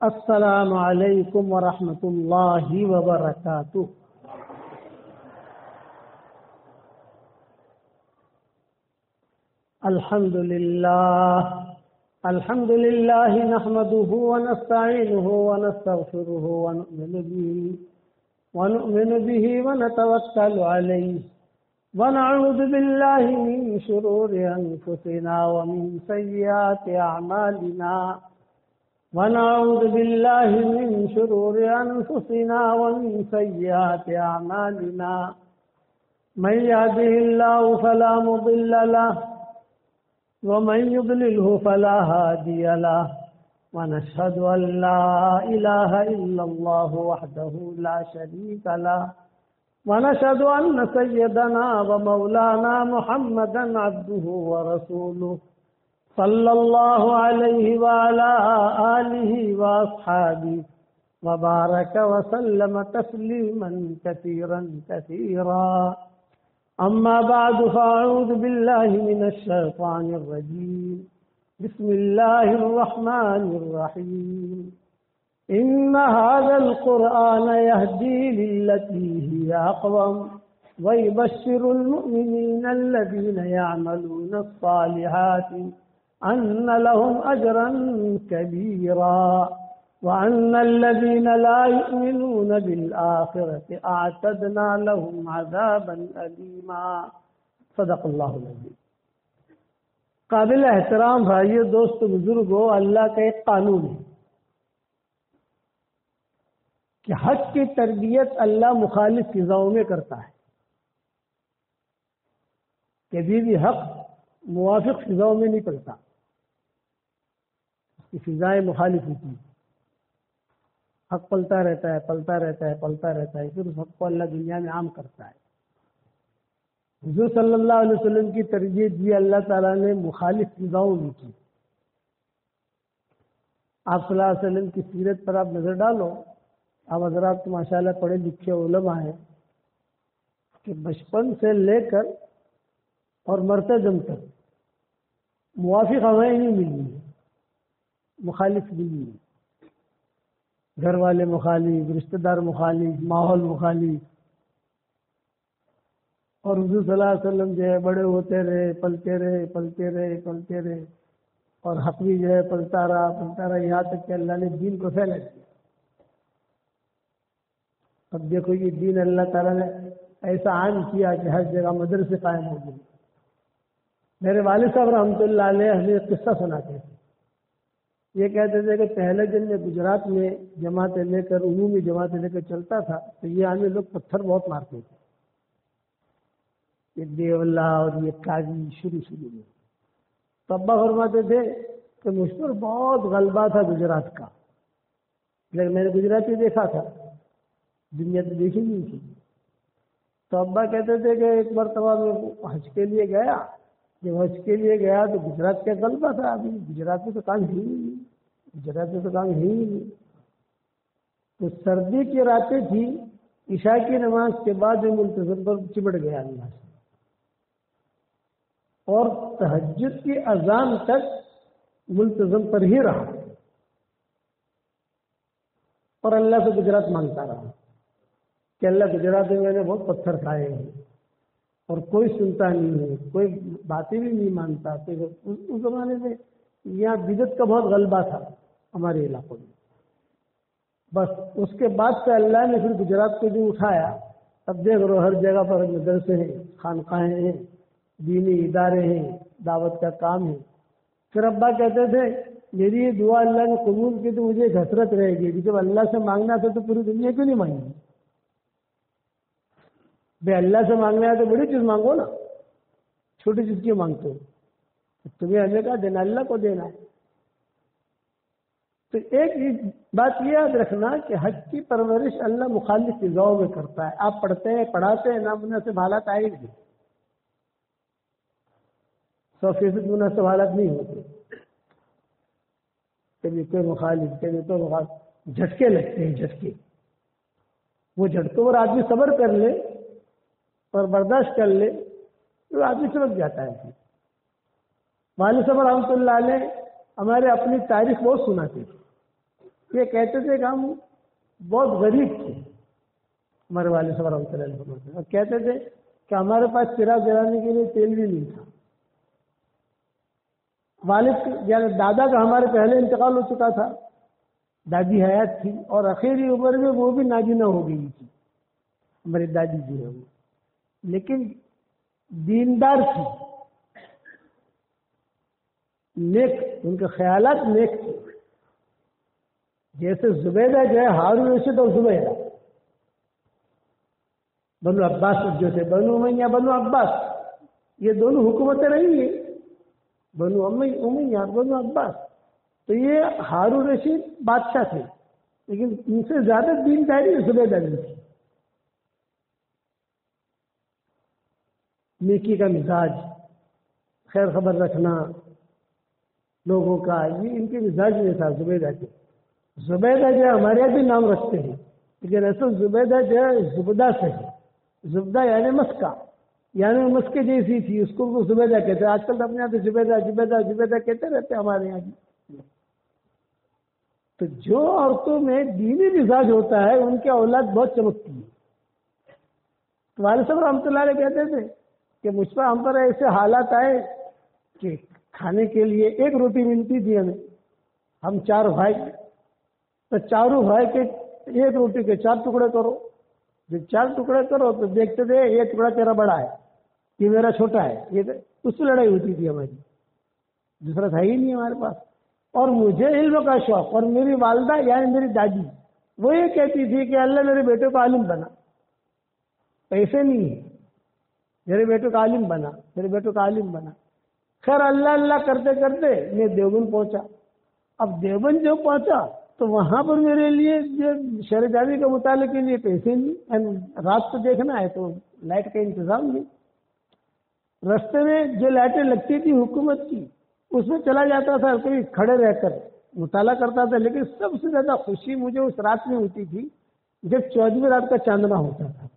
السلام علیکم ورحمۃ اللہ وبرکاتہ۔ الحمد للہ نحمده ونستعینه ونستغفره ونؤمن به ونتوکل علیہ ونعوذ باللہ من شرور انفسنا ومن سیئات اعمالنا ونعوذ باللہ من شرور انفسنا ومن سیئات اعمالنا من يهده اللہ فلا مضل له ومن يضلله فلا هادي له ونشهد أن لا إله إلا الله وحده لا شريك له ونشهد أن سيدنا ومولانا محمدا عبده ورسوله صلى الله عليه وعلى آله وأصحابه وبارك وسلم تسليما كثيرا كثيرا، أما بعد فأعوذ بالله من الشيطان الرجيم، بسم الله الرحمن الرحيم، إن هذا القرآن يهدي للتي هي أقوم ويبشر المؤمنين الذين يعملون الصالحات أن لهم أجرا كبيرا وأن الذين لا يؤمنون بالآخرة أعتدنا لهم عذابا أليما۔ صدق اللہ العظیم۔ قابل احترام بھائیو، دوست بزرگوں، اللہ کا ایک قانون ہے کہ حق کی تربیت اللہ مخالف فضاؤں میں کرتا ہے۔ کبھی بھی حق موافق فضاؤں میں نہیں پلتا، اس کی فضائیں مخالف ہوتی ہیں۔ حق پلتا رہتا ہے، پلتا رہتا ہے، پلتا رہتا ہے، پھر اس حق کو اللہ دنیا میں عام کرتا ہے۔ حضور صلی اللہ علیہ وسلم کی تربیت بھی اللہ تعالیٰ نے مخالف فضاؤں میں کی۔ آپ صلی اللہ علیہ وسلم کی سیرت پر آپ نظر ڈالو، آپ حضرات تو ماشاء اللہ پڑھے لکھے علماء ہیں کہ بچپن سے لے کر اور مرتے دم تک موافق ہوائیں نہیں ملی ہیں، مخالف ملی ہیں۔ گھر والے مخالف، رشتہ دار مخالف، ماحول مخالف، اور حضور صلی اللہ علیہ وسلم جو ہے بڑے ہوتے رہے، پلتے رہے، پلتے رہے، پلتے رہے، اور حق بھی جو ہے پلتا رہا، یہاں تک کہ اللہ نے دین کو پھیلا دیا۔ اب دیکھو یہ دین اللہ تعالیٰ نے ایسا عام کیا کہ ہر جگہ مدرسے قائم ہو گئے۔ میرے والد صاحب رحمۃ اللہ علیہ ہمیں ایک قصہ سناتے تھے۔ یہ کہتے تھے کہ پہلے دن میں گجرات میں جماعتیں لے کر، عمومی جماعتیں لے کر چلتا تھا تو یہ ہمیں لوگ پتھر بہت مارتے تھے، یہ دیولا اور یہ کاغی شروع میں۔ تو ابا فرماتے تھے کہ مجھ پر بہت غلبہ تھا گجرات کا، لیکن میں نے گجراتی دیکھا تھا، دنیا تو دیکھی نہیں تھی۔ تو ابا کہتے تھے کہ ایک مرتبہ میں حج کے لیے گیا، جب حج کے لیے گیا تو گجرات کا غلبہ تھا، ابھی گجرات میں تو کام ہی نہیں، تو سردی کی راتیں تھی، عشاء کی نماز کے بعد میں منتظم پر چمٹ گیا اللہ سے، اور تہجد کی اذان تک ملتزم پر ہی رہا، اور اللہ سے گجرات مانگتا رہا کہ اللہ گجرات میں نے بہت پتھر کھائے ہیں اور کوئی سنتا نہیں ہے، کوئی باتیں بھی نہیں مانتا۔ اس زمانے میں یہاں بدعت کا بہت غلبہ تھا ہمارے علاقوں میں۔ بس اس کے بعد سے اللہ نے پھر گجرات کو جو اٹھایا، اب دیکھ رہو ہر جگہ پر مدرسے ہیں، خانقاہیں ہیں، دینی ادارے ہیں، دعوت کا کام ہے۔ پھر ابا کہتے تھے میری یہ دعا اللہ نے قبول کی تو مجھے ایک حسرت رہے گی، جب اللہ سے مانگنا تھا تو پوری دنیا کیوں نہیں مانگی؟ بھائی اللہ سے مانگنا ہے تو بڑی چیز مانگو نا، چھوٹی چیز کیوں مانگتے ہو؟ تمہیں ہمیں کہا دینا، اللہ کو دینا ہے۔ تو ایک بات یہ یاد رکھنا کہ حق کی پرورش اللہ مخالف فضاؤں میں کرتا ہے۔ آپ پڑھتے ہیں، پڑھاتے ہیں، نامناسب حالات آئے گی، 100% مناسب حالات نہیں ہوتے، کبھی کوئی مخالف، کبھی کوئی مخالف، جھٹکے لگتے ہیں، جھٹکے۔ وہ جھٹکوں پر آدمی صبر کر لے اور برداشت کر لے تو آدمی سمجھ جاتا ہے۔ والد صاحب رحمۃ اللہ علیہ ہمارے اپنی تاریخ بہت سناتے تھے یہ کہتے تھے کہ ہم بہت غریب تھے، ہمارے والد صاحب رحمۃ اللہ علیہ، اور کہتے تھے کہ ہمارے پاس چراغ جلانے کے لیے تیل بھی نہیں تھا۔ والد یعنی دادا کا ہمارے پہلے انتقال ہو چکا تھا، دادی حیات تھی، اور اخیری عمر میں وہ بھی نابینا ہو گئی تھی، ہماری دادی جی ہے وہ، لیکن دیندار تھی، نیک، ان کے خیالات نیک تھے۔ جیسے زبیدہ جو ہے ہارون رشید اور زبیدہ، بنو عباس جو تھے، بنو امیہ بنو عباس، یہ دونوں حکومتیں رہی ہیں، بنو امیہ اور بنو عباس۔ تو یہ ہارون رشید بادشاہ تھے، لیکن ان سے زیادہ دینداری زبیدہ نہیں تھی۔ نیکی کا مزاج، خیر خبر رکھنا لوگوں کا، یہ ان کے مزاج میں تھا زبیدہ کے۔ زبیدہ جو ہے ہمارے یہاں بھی نام رکھتے ہیں، لیکن اصل زبیدہ جو ہے زبدہ سے ہے، زبدہ یعنی مسکا، یعنی مسکے جیسی تھی، اس کو وہ زبیدہ کہتے ہیں۔ آج کل تو اپنے یہاں تو زبیدہ زبیدہ زبیدہ کہتے رہتے ہیں ہمارے یہاں بھی۔ تو جو عورتوں میں دینی مزاج ہوتا ہے ان کی اولاد بہت چمکتی ہے۔ تو والد صاحب رحمۃ اللہ علیہ کہتے تھے کہ مجھ پر ہم پر ایسے حالات آئے کہ کھانے کے لیے ایک روٹی ملتی تھی ہمیں، ہم 4 بھائی، تو چاروں بھائی کے ایک روٹی کے 4 ٹکڑے کرو، جب 4 ٹکڑے کرو تو دیکھتے تھے یہ ٹکڑا تیرا بڑا ہے، یہ میرا چھوٹا ہے، یہ اس سے لڑائی ہوتی تھی ہماری، دوسرا تھا ہی نہیں ہمارے پاس۔ اور مجھے علم کا شوق، اور میری والدہ یعنی میری دادی وہ یہ کہتی تھی کہ اللہ میرے بیٹے کو عالم بنا، پیسے نہیں ہے، میرے بیٹے کا عالم بنا، میرے بیٹے کا عالم بنا۔ خیر اللہ اللہ کرتے کرتے میں دیوبند پہنچا۔ اب دیوبند جو پہنچا تو وہاں پر میرے لیے جو شرع جامی کے مطالعے کے لیے پیسے نہیں، رات کو دیکھنا ہے تو لائٹ کا انتظام نہیں۔ رستے میں جو لائٹیں لگتی تھی حکومت کی اس میں چلا جاتا تھا، کبھی کھڑے رہ کر مطالعہ کرتا تھا، لیکن سب سے زیادہ خوشی مجھے اس رات میں ہوتی تھی جب 14ویں رات کا چاندنا ہوتا تھا۔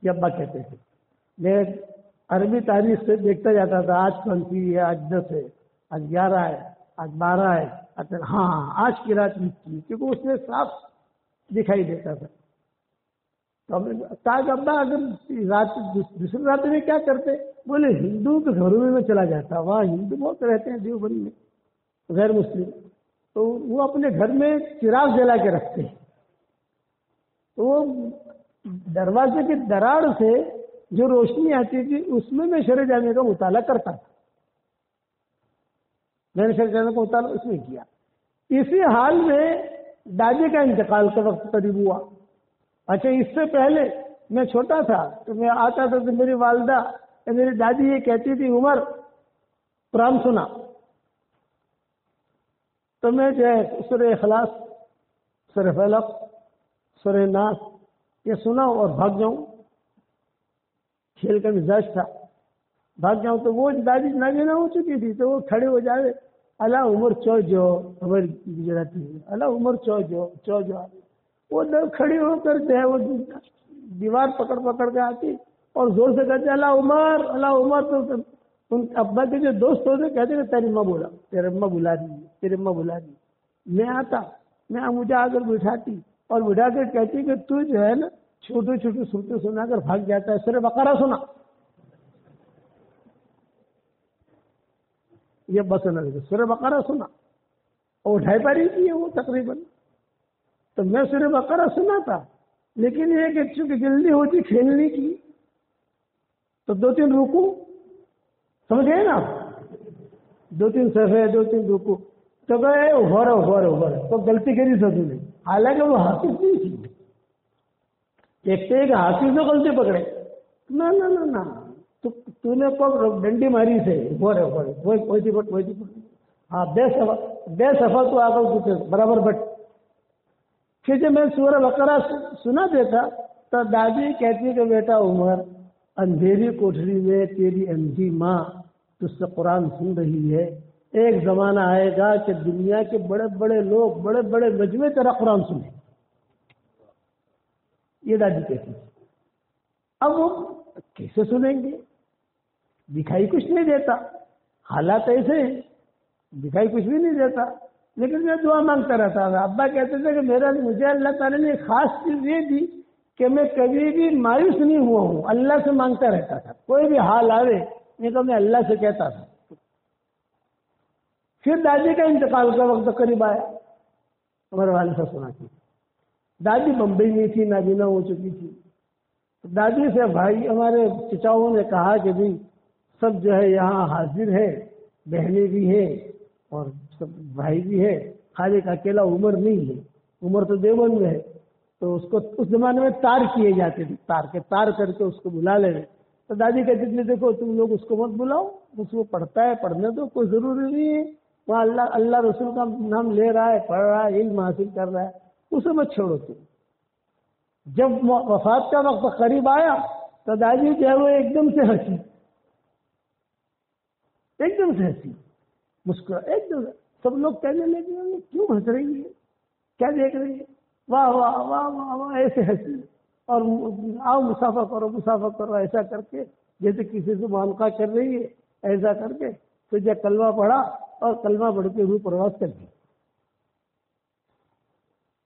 یہ ابا کہتے تھے، میں عربی تاریخ سے دیکھتا جاتا تھا، آج کون سی ہے، آج 10 ہے، آج 11 ہے، آج 12 ہے، ہاں آج کی رات لکھتی ہے، کیونکہ اس میں صاف دکھائی دیتا تھا۔ تو ہم نے کہا کہ ابا اگر رات دوسری رات میں کیا کرتے؟ بولے ہندوؤں کے گھروں میں چلا جاتا، وہاں ہندو بہت رہتے ہیں دیوبند میں، غیر مسلم، تو وہ اپنے گھر میں چراغ جلا کے رکھتے ہیں، تو وہ دروازے کی دراڑ سے جو روشنی آتی تھی اس میں شرع جامی کا مطالعہ کرتا تھا۔ میں نے شرع جامی کا مطالعہ اس میں کیا۔ اسی حال میں دادی کا انتقال کا وقت قریب ہوا۔ اچھا اس سے پہلے میں چھوٹا تھا تو میں آتا تھا تو میری والدہ میری دادی یہ کہتی تھی عمر قرآن سنا، تو میں جو ہے سورہ اخلاص، سورہ فلق، سورہ ناس یہ سنا اور بھاگ جاؤں، کھیل کا مزاج تھا، بھاگ جاؤں تو وہ دادی نابینا ہو چکی تھی تو وہ کھڑے ہو جائے، اللہ عمر چو جو ہماری گجراتی ہے، اللہ عمر چو جو وہ کھڑی ہو کر جو ہے وہ دیوار پکڑ پکڑ کے آتی اور زور سے کہتے اللہ عمر اللہ عمر۔ تو ان ابا کے جو دوست ہوتے کہتے کہ تیری اماں بولا، تیرے اماں بلا دی، تیرے اماں بلا دی۔ میں آتا، میں مجھے آ کر بٹھاتی اور بٹھا کر کہتی کہ تو جو ہے نا چھوٹے چھوٹے سورتیں سنا کر بھاگ جاتا ہے، سورہ بقرہ سنا، یہ بس سورہ بقرہ سنا، اور 2.5 پاری کی ہے وہ تقریباً، تو میں سورہ بقرہ سنا تھا، لیکن یہ کہ چونکہ جلدی ہوتی کھیلنے کی تو 2-3 رکوع سمجھ گئے نا، 2-3 صفحے 2-3 رکوع تو گئے اوور تو غلطی کری سب نے، حالانکہ وہ حافظ نہیں تھی، دیکھتے کہ حافظ نے غلطی پکڑے، نہ تو نے کو ڈنڈی ماری سے ہاں بے صفا تو آ کر برابر بٹ۔ پھر جب میں سورہ بقرہ سنا دیتا تو دادی کہتی کہ بیٹا عمر اندھیری کوٹری میں تیری اندھی ماں تجھ سے قرآن سن رہی ہے، ایک زمانہ آئے گا کہ دنیا کے بڑے بڑے لوگ بڑے بڑے مجمع تیرا قرآن سنیں، یہ دادی کہتی۔ اب وہ کیسے سنیں گے؟ دکھائی کچھ نہیں دیتا، حالات ایسے ہیں، دکھائی کچھ بھی نہیں دیتا، لیکن میں دعا مانگتا رہتا تھا. ابا کہتے تھے کہ مجھے اللہ تعالیٰ نے ایک خاص چیز یہ دی کہ میں کبھی بھی مایوس نہیں ہوا ہوں, اللہ سے مانگتا رہتا تھا. کوئی بھی حال آوے نہیں تو میں اللہ سے کہتا تھا. پھر دادی کا انتقال کا وقت قریب آیا. ہمارے والد صاحب سنا تھی, دادی بمبئی میں تھی, نابینا ہو چکی تھی. دادی سے بھائی ہمارے چچاؤں نے کہا کہ بھی سب جو ہے یہاں حاضر ہے, بہنیں بھی ہیں اور سب بھائی بھی ہے, خالی کا اکیلا عمر نہیں ہے, عمر تو دیوبند میں ہے. تو اس کو اس زمانے میں تار کیے جاتے تھے, تار کر کے اس کو بلا لے. تو دادی کہتی تھی دیکھو تم لوگ اس کو مت بلاؤ, اس کو پڑھتا ہے پڑھنے دو, کوئی ضروری نہیں ہے, وہاں اللہ رسول کا نام لے رہا ہے, پڑھ رہا ہے, علم حاصل کر رہا ہے, اسے مت چھوڑو تم. جب وفات کا وقت قریب آیا تو دادی جو ہے وہ ایک دم سے ہنسی, مسکرا ایک دم. سب لوگ کہنے لگے کیوں ہنس رہی ہے, کیا دیکھ رہی ہے, واہ واہ واہ واہ واہ, ایسے ہنسی. اور آؤ مسافہ کرو, ایسا کر کے جیسے کسی سے معاملہ کر رہی ہے, ایسا کر کے پھر جب کلمہ پڑھا اور کلمہ پڑھ کے روح پرواز کر دی.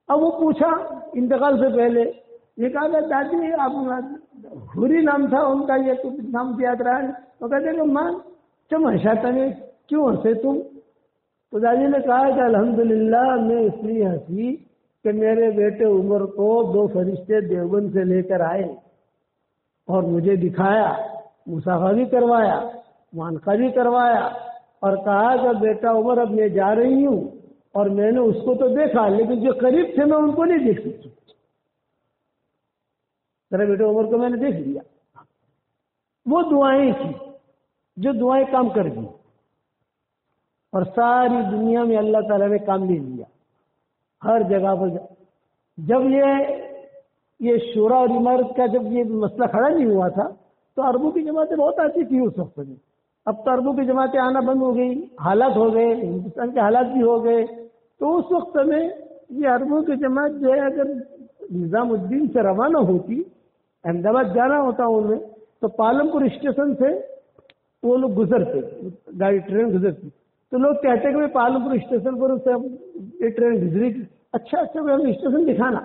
اب وہ پوچھا انتقال سے پہلے, یہ کہا کہ دادی آپ حوری نام تھا ان کا, یہ کچھ نام یاد رہا ہے. تو کہتے کہ ماں تم ہنساتا نہیں, کیوں ہنسے تم؟ تو دادی نے کہا کہ الحمدللہ میں اس لیے ہنسی کہ میرے بیٹے عمر کو 2 فرشتے دیوبند سے لے کر آئے اور مجھے دکھایا, مسافہ بھی کروایا, معانقہ بھی کروایا, اور کہا کہ بیٹا عمر اب میں جا رہی ہوں, اور میں نے اس کو تو دیکھا لیکن جو قریب تھے میں ان کو نہیں دیکھ سکتی. میرے بیٹے عمر کو میں نے دیکھ لیا. وہ دعائیں تھی جو دعائیں کام کر دی, اور ساری دنیا میں اللہ تعالیٰ نے کام لے لیا ہر جگہ پر. جب یہ شورا اور عمارت کا جب یہ مسئلہ کھڑا نہیں ہوا تھا تو عربوں کی جماعتیں بہت آتی تھی اس وقت میں. اب تو عربوں کی جماعتیں آنا بند ہو گئی, حالات ہو گئے, ہندوستان کے حالات بھی ہو گئے. تو اس وقت میں یہ عربوں کی جماعت جو ہے اگر نظام الدین سے روانہ ہوتی, احمد آباد جانا ہوتا انہیں, تو پالمپور اسٹیشن سے وہ لوگ گزرتے, گاڑی ٹرین گزرتی, تو لوگ کہتے کہ پالمپور اسٹیشن پر سے یہ ٹرین گزری. اچھا ہمیں اسٹیشن دکھانا,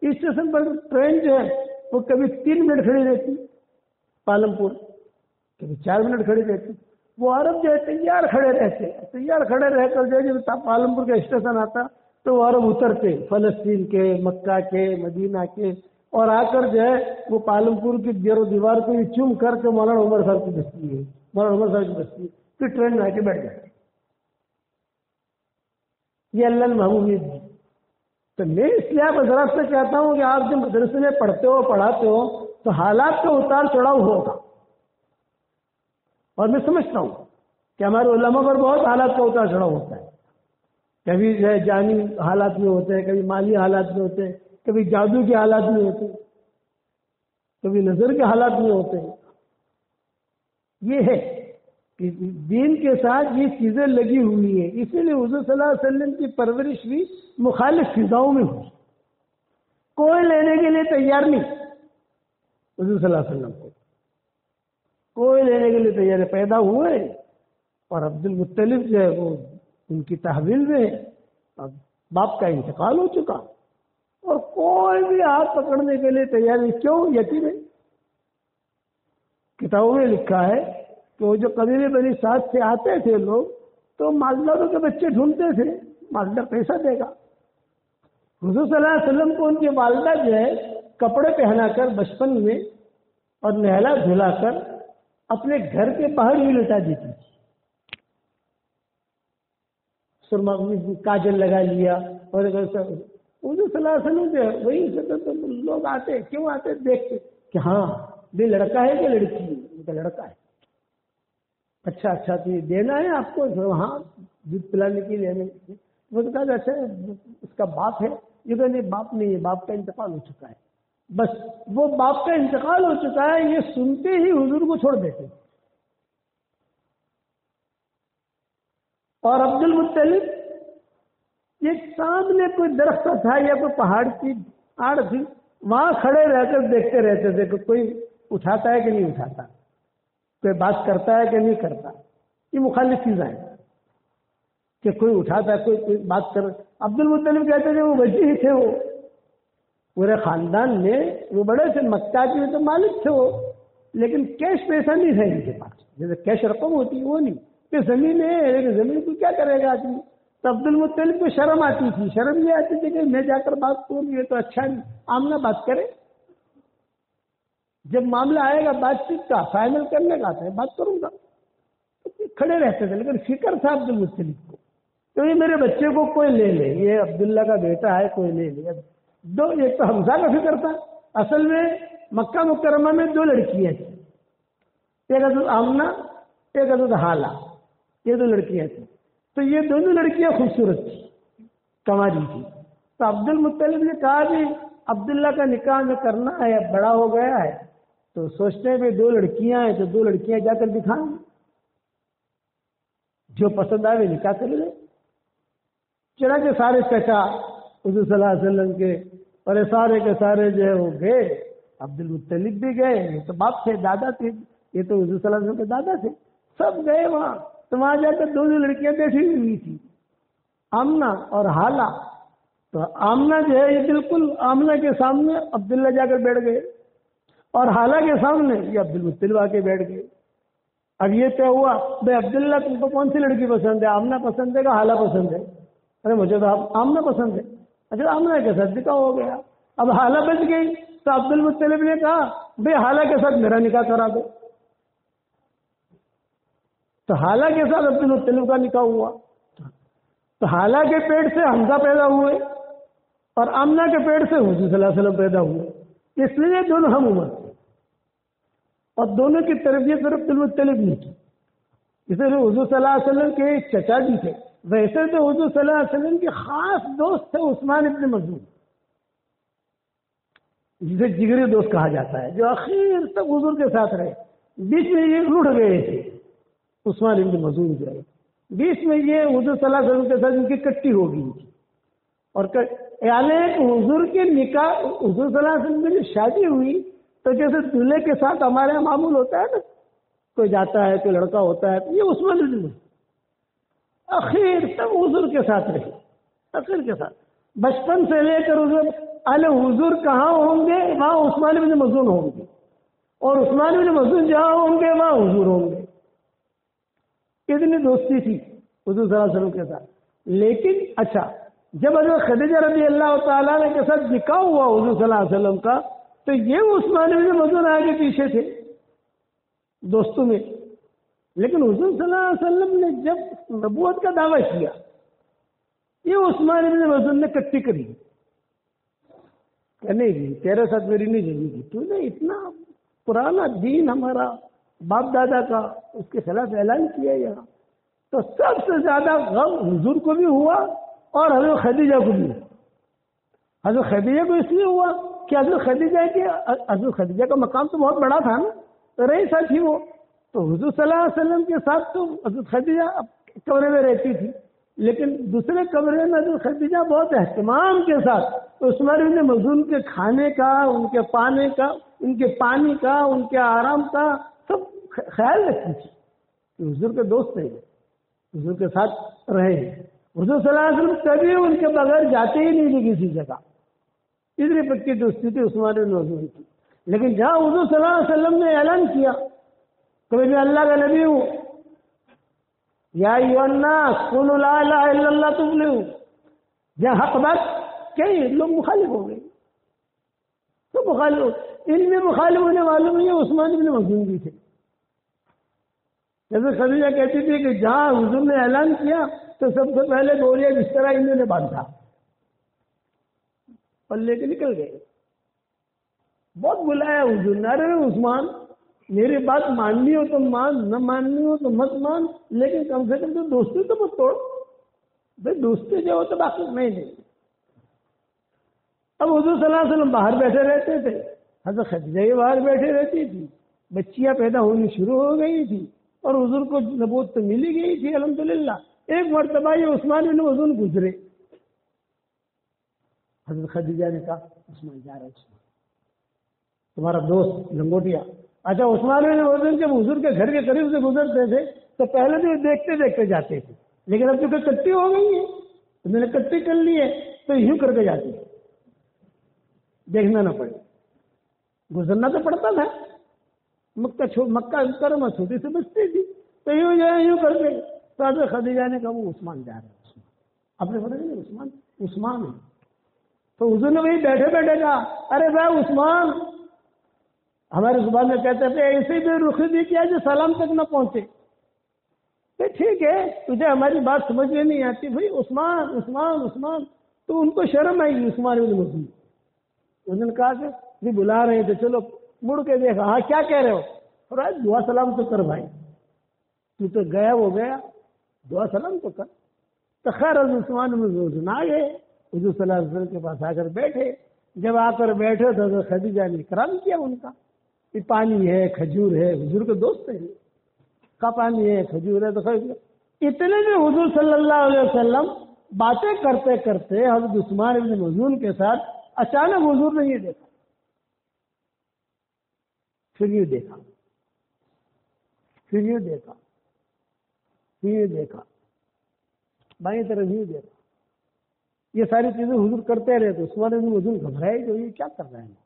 اسٹیشن پر ٹرین جو ہے وہ کبھی 3 منٹ کھڑی رہتی پالمپور, کبھی 4 منٹ کھڑی رہتی. وہ عرب جو ہے تیار کھڑے رہ کر جو ہے جب پالمپور کا اسٹیشن آتا تو وہ عرب اترتے فلسطین کے, مکہ کے, مدینہ کے, اور آ کر جو ہے وہ پالمپور کی دیر و دیوار کو یہ چوم کر کے مولانا عمر صاحب کی بستی ہے, پھر ٹرین میں آ کے بیٹھ جاتے. یہ اللہ نے محبوبیت دی. تو میں اس لیے آپ حضرات سے کہتا ہوں کہ آپ جب مدرسے میں پڑھتے ہو پڑھاتے ہو تو حالات کا اتار چڑھاؤ ہوگا, اور میں سمجھتا ہوں کہ ہمارے علماء پر بہت حالات کا اتار چڑھاؤ ہوتا ہے. کبھی جو ہے جانی حالات میں ہوتے ہیں, کبھی مالی حالات میں ہوتے ہیں, کبھی جادو کے حالات میں ہوتے ہیں, کبھی نظر کے حالات میں ہوتے ہیں. یہ ہے کہ دین کے ساتھ یہ چیزیں لگی ہوئی ہیں. اسی لیے حضور صلی اللہ علیہ وسلم کی پرورش بھی مخالف فضاؤں میں ہوئی. کوئی لینے کے لیے تیار نہیں حضور صلی اللہ علیہ وسلم کو, کوئی لینے کے لیے تیار. پیدا ہوئے اور عبد المطلب جو ہے وہ ان کی تحویل میں, اب باپ کا انتقال ہو چکا, اور کوئی بھی ہاتھ پکڑنے کے لیے تیار نہیں. کیوں؟ یتیم ہے. کتابوں میں لکھا ہے کہ وہ جو قبیلے بنی ساتھ سے آتے تھے لوگ تو مالداروں کے بچے ڈھونڈتے تھے, مالدار پیسہ دے گا. حضور صلی اللہ علیہ وسلم کو ان کی والدہ جو ہے کپڑے پہنا کر بچپن میں اور نہلا دھلا کر اپنے گھر کے باہر ہی لٹا دیتی تھی. سرما کاجل لگا لیا, اور حضور صلی اللہ علیہ وسلم جو ہے وہی سے لوگ آتے. کیوں آتے؟ دیکھتے کہ ہاں یہ لڑکا ہے کہ لڑکی ہے. ان کا لڑکا ہے. اچھا تو یہ دینا ہے آپ کو؟ ہاں دودھ پلانے کے لیے. وہ تو کہا اچھا اس کا باپ ہے. یہ کہ نہیں, باپ نہیں ہے, باپ کا انتقال ہو چکا ہے. بس وہ باپ کا انتقال ہو چکا ہے یہ سنتے ہی حضور کو چھوڑ دیتے. اور عبد المطلب یہ سامنے کوئی درخت تھا یا کوئی پہاڑ کی آڑ تھی, وہاں کھڑے رہ کر دیکھتے رہتے تھے کہ کوئی اٹھاتا ہے کہ نہیں اٹھاتا, کوئی بات کرتا ہے کہ نہیں کرتا. یہ مخالف چیزیں ہیں. کہ کوئی اٹھاتا ہے کوئی بات کر. عبد المطلب کہتے تھے وہ بچے ہی تھے, وہ پورے خاندان میں وہ بڑے تھے, مکہ کے تو مالک تھے وہ, لیکن کیش پیسہ نہیں تھا ان کے پاس, جیسے کیش رقم ہوتی ہے وہ نہیں, کہ زمین ہے لیکن زمین کو کیا کرے گا آدمی. تو عبد المطلب کو شرم آتی تھی, شرم یہ آتی تھی کہ میں جا کر بات کروں, یہ تو اچھا نہیں, آمنا بات کرے. جب معاملہ آئے گا بات چیت کا فائنل کرنے کا آتا ہے بات کروں گا. کھڑے رہتے تھے, لیکن فکر تھا عبد المطلب کو تو یہ میرے بچے کو کوئی لے لے, یہ عبداللہ کا بیٹا ہے کوئی لے لے. دو, ایک تو حمزہ کا فکر تھا. اصل میں مکہ مکرمہ میں 2 لڑکیاں تھیں, ایک حضرت آمنہ ایک حضرت حالہ, یہ 2 لڑکیاں تھیں. تو یہ دونوں لڑکیاں خوبصورت تھیں, کماری تھی. تو عبد المطلب نے کہا کہ عبداللہ کا نکاح میں کرنا ہے, بڑا ہو گیا ہے, تو سوچتے ہیں کہ 2 لڑکیاں ہیں تو 2 لڑکیاں جا کر دکھائیں, جو پسند آئے نکاح کر لیں. چنانچہ سارے چچا حضور صلی اللہ علیہ وسلم کے اور سارے کے سارے جو ہے وہ گئے. عبد المطلب بھی گئے, یہ تو باپ تھے, دادا تھے, یہ تو حضور صلی اللہ علیہ وسلم کے دادا تھے, سب گئے وہاں. تو وہاں جا کر 2 لڑکیاں بیٹھی ہوئی تھی, آمنہ اور حالہ. تو آمنہ جو ہے یہ بالکل آمنہ کے سامنے عبداللہ جا کر بیٹھ گئے, اور حالہ کے سامنے یہ عبد المطلب آ کے بیٹھ گئے. اب یہ طے ہوا بھائی عبداللہ تم کو کون سی لڑکی پسند ہے, آمنہ پسند ہے کہ حالہ پسند ہے؟ ارے مجھے تو آمنہ پسند ہے. اچھا آمنہ کے ساتھ نکاح ہو گیا. اب حالہ بچ گئی تو عبد المطلب نے کہا بھائی حالہ کے ساتھ میرا نکاح کرا دو. تو حالہ کے ساتھ عبد المطلب کا نکاح ہوا. تو حالہ کے پیٹ سے حمزہ پیدا ہوئے اور آمنہ کے پیٹ سے حضور صلی اللہ علیہ وسلم پیدا ہوئے. اس لیے دونوں ہم عمر تھے اور دونوں کی تربیت عبد المطلب نے کی. اس لیے حضور صلی اللہ علیہ وسلم کے چچا جی تھے. ویسے تو حضور صلی اللہ علیہ وسلم کے خاص دوست تھے عثمان ابن مظعون, جسے جگری دوست کہا جاتا ہے, جو آخر تک حضور کے ساتھ رہے. بیچ میں یہ رڑ گئے تھے عثمان ابن مظعون جو ہے, بیچ میں یہ حضور صلی اللہ علیہ وسلم کے ساتھ ان کی کٹی ہو گئی تھی. اور حضور کے نکاح, حضور صلی اللہ علیہ وسلم کی شادی ہوئی تو جیسے دلہے کے ساتھ ہمارے یہاں معمول ہوتا ہے نا, کوئی جاتا ہے کوئی لڑکا ہوتا ہے, یہ عثمان ابن مظعون اخیر تک حضور کے ساتھ رہے, اخیر کے ساتھ بچپن سے لے کر حضور کہاں ہوں گے وہاں عثمان بن مظعون ہوں گے, اور عثمان بن مظعون جہاں ہوں گے وہاں حضور ہوں گے. کتنی دوستی تھی حضور صلی اللہ علیہ وسلم کے ساتھ. لیکن اچھا جب حضرت خدیجہ رضی اللہ تعالیٰ نے کے ساتھ نکاح ہوا حضور صلی اللہ علیہ وسلم کا, تو یہ عثمان بن مظعون آگے پیچھے تھے دوستوں میں. لیکن حضور صلی اللہ علیہ وسلم نے جب نبوت کا دعویٰ کیا, یہ عثمان بن مظعون نے کٹی کری, کہ نہیں تیرے ساتھ میری نہیں جائے گی, تو نے اتنا پرانا دین ہمارا باپ دادا کا اس کے خلاف اعلان کیا یہاں. تو سب سے زیادہ غم حضور کو بھی ہوا اور حضرت خدیجہ کو بھی. حضرت خدیجہ کو اس لیے ہوا کہ حضرت خدیجہ کا مقام تو بہت بڑا تھا نا, رئیسہ تھی وہ. تو حضور صلی اللہ علیہ وسلم کے ساتھ تو حضرت خدیجہ کمرے میں رہتی تھی, لیکن دوسرے کمرے میں حضرت خدیجہ بہت اہتمام کے ساتھ عثمان بن مظعون کے کھانے کا, ان کے پانے کا, ان کے پانی کا, ان کے آرام کا سب خیال رکھتی تھی کہ حضور کے دوست ہیں, حضور کے ساتھ رہے. حضور صلی اللہ علیہ وسلم کبھی ان کے بغیر جاتے ہی نہیں تھے کسی جگہ. اتنی پکی دوستی تھی عثمان بن مظعون کی. لیکن جہاں حضور صلی اللہ علیہ وسلم نے اعلان کیا کہ میں اللہ کا نبی ہوں, یا ایھا الناس قولوا لا الہ الا اللہ تفلحوا, جہاں حق بات کئی لوگ مخالف ہو گئے. تو مخالف, ان میں مخالف ہونے والوں میں یہ عثمان بن مظعون بھی تھے. جیسے خدیجہ کہتی تھی کہ جہاں حضور نے اعلان کیا تو سب سے پہلے بولیا بسترا انہوں نے باندھا اور لے کے نکل گئے. بہت بلایا حضور نے, ارے عثمان میری بات ماننی ہو تو مان, نہ ماننی ہو تو مت مان, لیکن کم سے کم تو دوستی تو مت توڑ. بھائی دوستی جو ہو تو باقی نہیں. اب حضور صلی اللہ علیہ وسلم باہر بیٹھے رہتے تھے, حضرت خدیجہ بھی باہر بیٹھے رہتی تھی, بچیاں پیدا ہونی شروع ہو گئی تھی اور حضور کو نبوت تو ملی گئی تھی الحمدللہ. ایک مرتبہ یہ عثمان بن مظعون گزرے, حضرت خدیجہ نے کہا عثمان جا رہا ہے, تمہارا دوست لنگوٹیا. اچھا عثمان بن مظعون جب حضور کے گھر کے قریب سے گزرتے تھے تو پہلے تو دیکھتے دیکھتے جاتے تھے, لیکن اب چونکہ کٹی ہو گئی ہے تو میں نے کٹی کر لی ہے تو یوں کر کے جاتی ہے، دیکھنا نہ پڑے، گزرنا تو پڑتا تھا، مکہ کرم چھوٹی سے بچتی تھی تو یوں جائے یوں کر کے، تو حضرت خدیجہ نے کہا وہ عثمان جا رہے ہیں، عثمان آپ نے پتا نہیں عثمان ہے، تو حضور نے وہی بیٹھے بیٹھے کہا ارے بھائی عثمان، ہمارے زبان میں کہتے تھے ایسے بھی رخی بھی کیا جو سلام تک نہ پہنچے، کہ ٹھیک ہے تجھے ہماری بات سمجھ میں نہیں آتی بھائی عثمان عثمان عثمان، تو ان کو شرم آئی گی عثمان بن مظعون، انہوں نے کہا کہ بھی بلا رہے تھے چلو مڑ کے دیکھا، ہاں کیا کہہ رہے ہو، اور دعا سلام تو کر بھائی، تو تو گیا وہ گیا، دعا سلام تو کر، تو خیر عثمان بن مظعون آ گئے حضور صلی اللہ علیہ وسلم کے پاس آ کر بیٹھے، جب آ کر بیٹھے تو حضرت خدیجہ نے اکرام کیا ان کا، یہ پانی ہے کھجور ہے، حضور کے دوست ہیں کا پانی ہے کھجور ہے، تو اتنے میں حضور صلی اللہ علیہ وسلم باتیں کرتے کرتے حضرت عثمان بن مظعون کے ساتھ اچانک حضور نے یہ دیکھا، پھر یہ دیکھا، پھر یہ دیکھا، پھر یہ دیکھا، بائیں طرف یہ دیکھا، یہ ساری چیزیں حضور کرتے رہے تو عثمان بن مظعون گھبرائے جو یہ کیا کر رہے ہیں،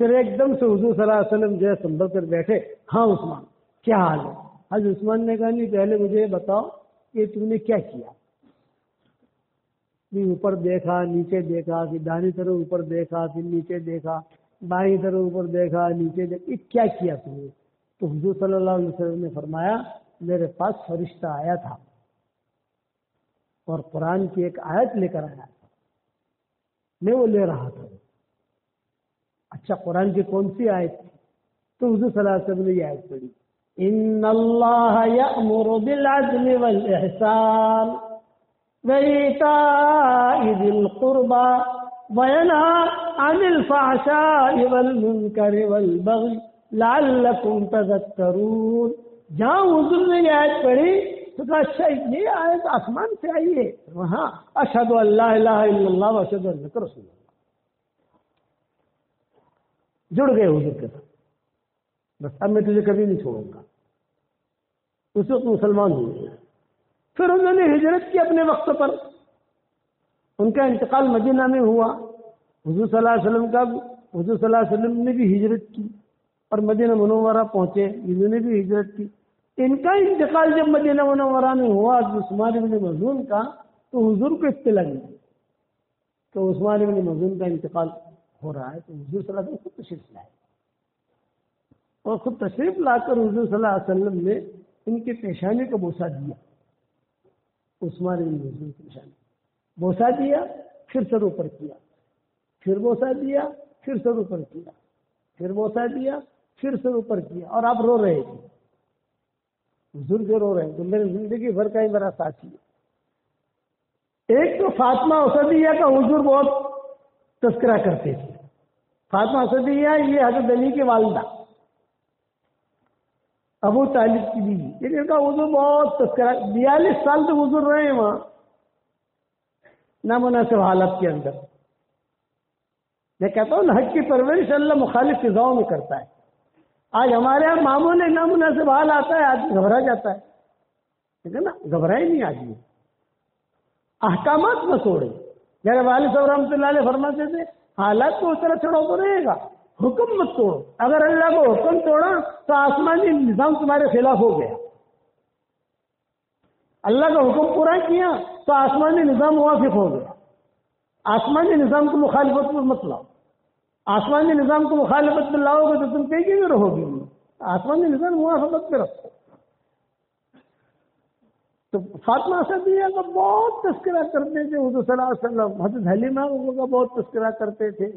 پھر ایک دم سے حضور صلی اللہ علیہ وسلم جو ہے سنبھل کر بیٹھے، ہاں عثمان کیا حال ہے، حضرت عثمان نے کہا نہیں پہلے مجھے بتاؤ کہ تم نے کیا کیا، اوپر دیکھا نیچے دیکھا، پھر دائیں طرف اوپر دیکھا پھر نیچے دیکھا، بائیں طرف اوپر دیکھا نیچے دیکھا، کیا کیا تم نے، تو حضور صلی اللہ علیہ وسلم نے فرمایا میرے پاس فرشتہ آیا تھا اور قرآن کی ایک آیت لے کر آیا تھا، میں وہ لے رہا تھا، اچھا قرآن کی کون سی آیت تھی، تو حضور صلی اللہ علیہ وسلم نے یہ آیت پڑھی ان اللہ یأمر بالعدل والإحسان وإیتاء ذی القربى وینہی عن الفحشاء والمنکر والبغی لعلکم تذکرون، جہاں حضور نے یہ آیت پڑھی تو کہا اچھا یہ آیت آسمان سے آئی ہے، وہاں اشہد ان لا الہ الا اللہ واشہد انک رسول اللہ، جڑ گئے حضور کے ساتھ، بس اب میں تجھے کبھی نہیں چھوڑوں گا، اس وقت مسلمان ہوئے، پھر انہوں نے ہجرت کی اپنے وقت پر، ان کا انتقال مدینہ میں ہوا، حضور صلی اللہ علیہ وسلم کا حضور صلی اللہ علیہ وسلم نے بھی ہجرت کی اور مدینہ منورہ پہنچے، انہوں نے بھی ہجرت کی، ان کا انتقال جب مدینہ منورہ میں ہوا عثمان بن مظعون کا، تو حضور کو اطلاع ملی تو عثمان بن مظعون کا انتقال ہو رہا ہے، تو حضور صلی اللہ علیہ وسلم خود تشریف لائے اور خود تشریف لا کر حضور صلی اللہ علیہ وسلم نے ان کی پیشانی کو بوسہ دیا، عثمان بن مظعون کی پیشانی بوسہ دیا، پھر سر اوپر کیا، پھر بوسہ دیا، پھر سر اوپر کیا، پھر بوسہ دیا، پھر سر اوپر کیا، اور آپ رو رہے تھے، حضور جو رو رہے ہیں تو میری زندگی بھر کا ہی میرا ساتھی ہے۔ ایک تو فاطمہ اسدیہ کا حضور بہت تذکرہ کرتے تھے، فاطمہ اسدیہ یہ حضرت علی کی والدہ، ابو طالب کی بیوی، لیکن ان کا حضور بہت تذکرہ، 42 سال تک حضور رہے ہیں وہاں نامناسب حالات کے اندر۔ میں کہتا ہوں حق کی پرورش اللہ مخالف فضاؤں میں کرتا ہے۔ آج ہمارے یہاں معمولی نامناسب حال آتا ہے، آدمی گھبرا جاتا ہے، ٹھیک ہے نا، گھبرائے نہیں آدمی، احکامات نہ توڑے۔ میرے والد صاحب رحمۃ اللہ علیہ فرماتے تھے حالات کو اس طرح چھوڑو تو رہے گا، حکم مت توڑو، اگر اللہ کو حکم توڑا تو آسمانی نظام تمہارے خلاف ہو گیا، اللہ کا حکم پورا کیا تو آسمانی نظام موافق ہو گیا، آسمانی نظام کو مخالفت میں مت لاؤ، آسمانی نظام کو مخالفت میں لاؤ گے تو تم کہیں کیوں رہو گے، آسمانی نظام موافقت میں رکھو۔ تو فاطمہ اسدیہ کا بہت تذکرہ کرتے تھے حضور صلی اللہ علیہ وسلم، حضرت حلیمہ کا بہت تذکرہ کرتے تھے،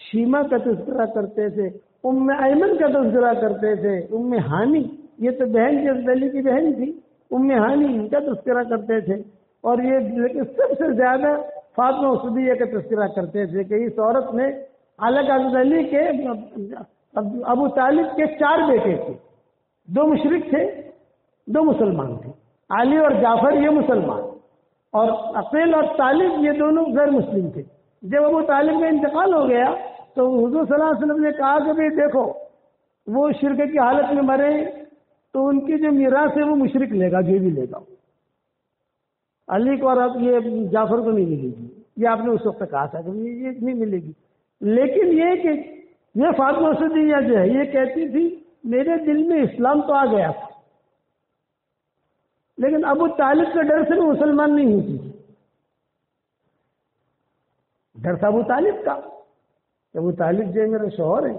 شیمہ کا تذکرہ کرتے تھے، ام ایمن کا تذکرہ کرتے تھے، ام ہانی یہ تو بہن کی حضرت علی کی بہن تھی، ام ہانی ان کا تذکرہ کرتے تھے، اور یہ لیکن سب سے زیادہ فاطمہ اسدیہ کا تذکرہ کرتے تھے کہ اس عورت نے، حالانکہ حضرت علی کے ابو طالب کے 4 بیٹے تھے، 2 مشرک تھے، 2 مسلمان تھے، علی اور جعفر یہ مسلمان، اور عقیل اور طالب یہ دونوں غیر مسلم تھے۔ جب ابو طالب کا انتقال ہو گیا تو حضور صلی اللہ علیہ وسلم نے کہا کہ بھائی دیکھو وہ شرک کی حالت میں مرے تو ان کی جو میراث ہے وہ مشرک لے گا، جو بھی لے گا، علی کو اور اب یہ جعفر کو نہیں ملے گی، یہ آپ نے اس وقت کہا تھا کہ یہ نہیں ملے گی. لیکن یہ کہ یہ فاطمہ صدیقہ جو ہے یہ کہتی تھی میرے دل میں اسلام تو آ گیا تھا، لیکن ابو طالب کے ڈر سے میں مسلمان نہیں ہوتی تھی. ڈر تھا ابو طالب کا، ابو طالب جو ہے میرے شوہر ہیں،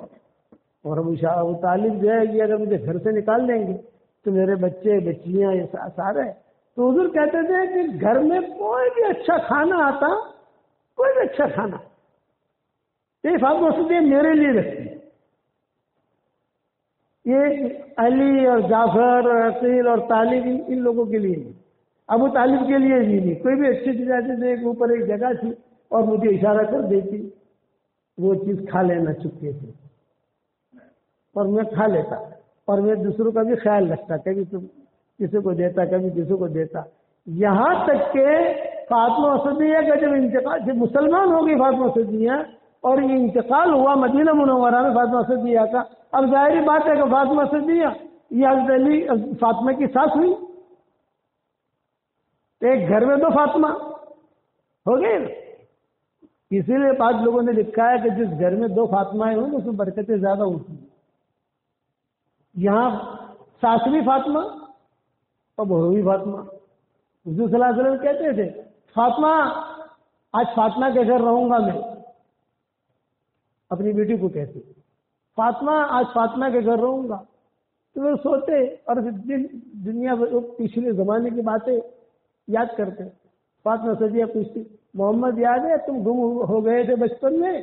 اور ابو طالب جو ہے یہ اگر مجھے گھر سے نکال دیں گے تو میرے بچے بچیاں یہ سارے. تو حضور کہتے تھے کہ گھر میں کوئی بھی اچھا کھانا آتا، کوئی بھی اچھا کھانا، یہ فاطمہ صدیقہ میرے لیے رکھتی ہے. یہ علی اور جعفر اور عقیل اور طالب ان لوگوں کے لیے نہیں، ابو طالب کے لیے بھی نہیں. کوئی بھی اچھی چیز آتی تھی، ایک اوپر ایک جگہ تھی اور مجھے اشارہ کر دیتی، وہ چیز کھا لینا چپکے سے، اور میں کھا لیتا، اور میں دوسروں کا بھی خیال رکھتا، کبھی تم کسی کو دیتا کبھی کسی کو دیتا. یہاں تک کہ فاطمہ صدیقہ کا جب انتقال، جب مسلمان ہو گئی فاطمہ صدیقہ اور یہ انتقال ہوا مدینہ منورہ میں فاطمہ صدیقہ کا، اب ظاہری بات ہے کہ فاطمہ صدیقہ یہ حضرت علی فاطمہ کی ساس ہوئی. ایک گھر میں دو فاطمہ ہو گئے. اسی لیے بعض لوگوں نے لکھا ہے کہ جس گھر میں دو فاطمہ ہوں اس میں برکتیں زیادہ ہوتی ہیں. یہاں ساس بھی فاطمہ اور بہو بھی فاطمہ. حضور صلی اللہ علیہ وسلم کہتے تھے فاطمہ آج فاطمہ کے گھر رہوں گا میں، اپنی بیٹی کو کہتے فاطمہ آج فاطمہ کے گھر رہوں گا. تو وہ سوتے اور دنیا پچھلے زمانے کی باتیں یاد کرتے. فاطمہ صدیقہ پوچھتی محمد یاد ہے تم گم ہو گئے تھے بچپن میں؟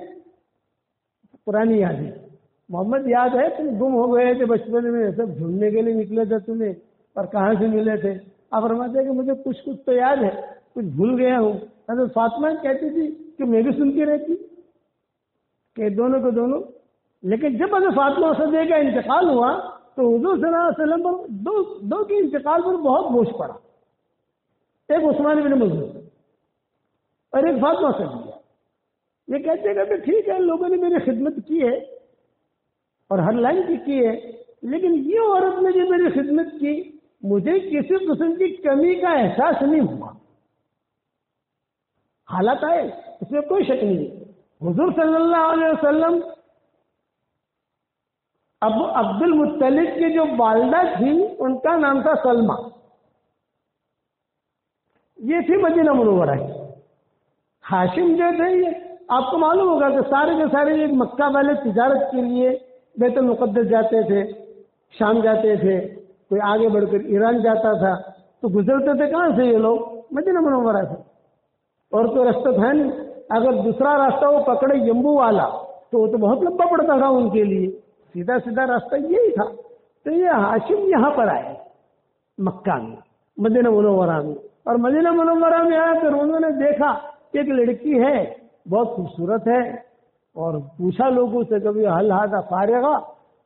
پرانی یادیں. محمد یاد ہے تم گم ہو گئے تھے بچپن میں، سب ڈھونڈنے کے لیے نکلے تھے تمہیں، اور کہاں سے ملے تھے؟ آپ فرماتے ہیں کہ مجھے کچھ تو یاد ہے، کچھ بھول گیا ہوں. حضرت فاطمہ کہتی تھی کہ میں بھی سنتی رہتی کہ دونوں کو دونوں. لیکن جب حضرت فاطمہ صدیقہ کا انتقال ہوا تو حضور صلی اللہ علیہ وسلم پر دو کے انتقال پر بہت بوجھ پڑا. ایک عثمان بن مظعون اور ایک فاطمہ صدیقہ. یہ کہتے کہ ٹھیک ہے لوگوں نے میری خدمت کی ہے اور ہر لائن کی ہے، لیکن یہ عورت نے جو میری خدمت کی مجھے کسی قسم کی کمی کا احساس نہیں ہوا. حالات آئے اس میں کوئی شک نہیں. حضور صلی اللہ علیہ وسلم ابو عبد المطلب کی جو والدہ تھی ان کا نام تھا سلمہ. یہ تھی مدینہ منورہ کی. ہاشم جو تھے یہ آپ کو معلوم ہوگا کہ سارے کے سارے یہ مکہ والے تجارت کے لیے بیت المقدس جاتے تھے، شام جاتے تھے، کوئی آگے بڑھ کر ایران جاتا تھا. تو گزرتے تھے کہاں سے یہ لوگ؟ مدینہ منورہ سے. اور کوئی راستہ تھا نہیں. اگر دوسرا راستہ وہ پکڑے جمبو والا تو وہ تو بہت لمبا پڑتا تھا ان کے لیے، سیدھا سیدھا راستہ یہی تھا. تو یہ ہاشم یہاں پر آئے مکہ میں، مدینہ منورہ میں. اور مدینہ منورہ میں آیا پھر انہوں نے دیکھا کہ ایک لڑکی ہے بہت خوبصورت ہے، اور پوچھا لوگوں سے کبھی حل ہاتھا فارغہ،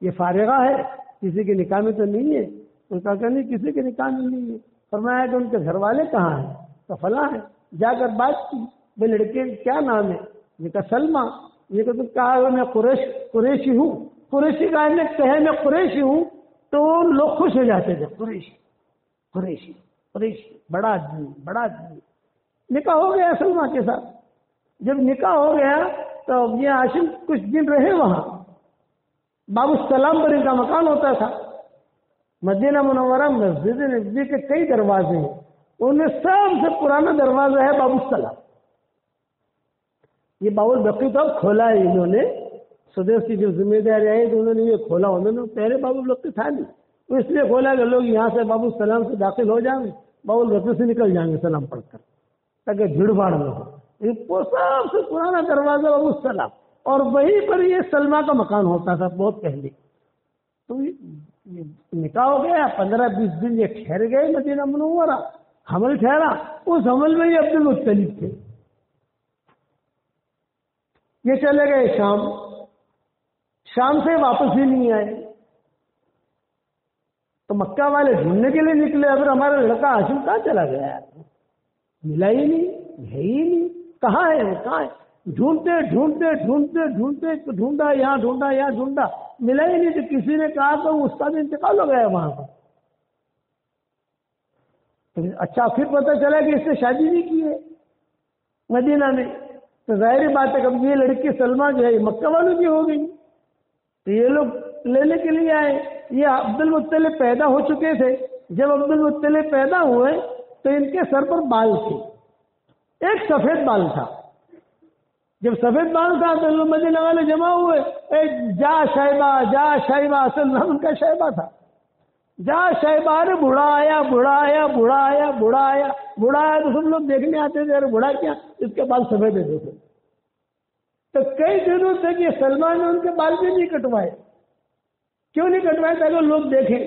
یہ فارغہ ہے کسی کے نکاح میں تو نہیں ہے؟ ان کا کہ نہیں کسی کے نکاح میں نہیں ہے. فرمایا کہ ان کے گھر والے کہاں ہیں؟ تو فلاں ہے. جا کر بات کی وہ لڑکے کیا نام ہے؟ یہ کہا سلمہ. یہ کہ کہا میں قریشی ہوں. قریشی کا میں قریشی ہوں تو لوگ خوش ہو جاتے تھے. قریشی قریشی قریشی، بڑا آدمی بڑا آدمی. نکاح ہو گیا سلمہ کے ساتھ. جب نکاح ہو گیا تو یہ ہاشم کچھ دن رہے وہاں. باب السلام پر ان کا مکان ہوتا تھا. مدینہ منورہ مسجد نبوی کے کئی دروازے ہیں، ان میں سب سے پرانا دروازہ ہے باب السلام. یہ باب البقی تو کھولا ہے انہوں نے، صدر کی جو ذمہ داری آئی تو انہوں نے یہ کھولا. انہوں نے پہلے باب البقی تھا نہیں، تو اس لیے کھولا کہ لوگ یہاں سے باب السلام سے داخل ہو جائیں گے، باب البقی سے نکل جائیں گے سلام پڑھ کر، تاکہ بھیڑ بھاڑ نہ ہو. وہ سب سے پرانا دروازہ باب السلام، اور وہیں پر یہ سلمہ کا مکان ہوتا تھا بہت پہلے. تو نکاح ہو گیا، 15-20 دن یہ ٹھہر گئے مدینہ منورہ. حمل ٹھہرا، اس حمل میں یہ عبد المطلب تھے. یہ چلے گئے شام سے واپس ہی نہیں آئے. تو مکہ والے ڈھونڈنے کے لیے نکلے، اگر ہمارا لڑکا ہاشم کہاں چلا گیا؟ ملا ہی نہیں، ہے ہی نہیں، کہاں ہے کہاں ہے؟ ڈھونڈتے ڈھونڈتے ڈھونڈتے ڈھونڈتے ڈھونڈا یہاں ڈھونڈا یہاں ڈھونڈا، ملا ہی نہیں. تو کسی نے کہا کہ اس کا بھی انتقال ہو گیا وہاں پر. اچھا پھر پتہ چلا کہ اس نے شادی نہیں کی ہے مدینہ میں، تو ظاہر بات ہے اب یہ لڑکی سلمہ جو ہے یہ مکہ والوں کی ہو گئی، تو یہ لوگ لینے کے لیے آئے۔ یہ عبد المطلب پیدا ہو چکے تھے، جب عبد المطلب پیدا ہوئے تو ان کے سر پر بال تھے، ایک سفید بال تھا۔ جب سفید بال تھا تو لوگ مدینہ والے جمع ہوئے، جا شیبہ جا شیبہ، اصل نام ان کا شیبہ تھا۔ جا شیبہ، ارے بوڑھا آیا بوڑھا آیا بوڑھا آیا بوڑھا آیا بوڑھا آیا، تو سب لوگ دیکھنے آتے تھے، ارے بوڑھا کیا، اس کے بال سفید ہے۔ تو کئی دنوں تک یہ سلمان نے ان کے بال بھی نہیں کٹوائے۔ کیوں نہیں کٹوائے؟ تاکہ لوگ دیکھیں،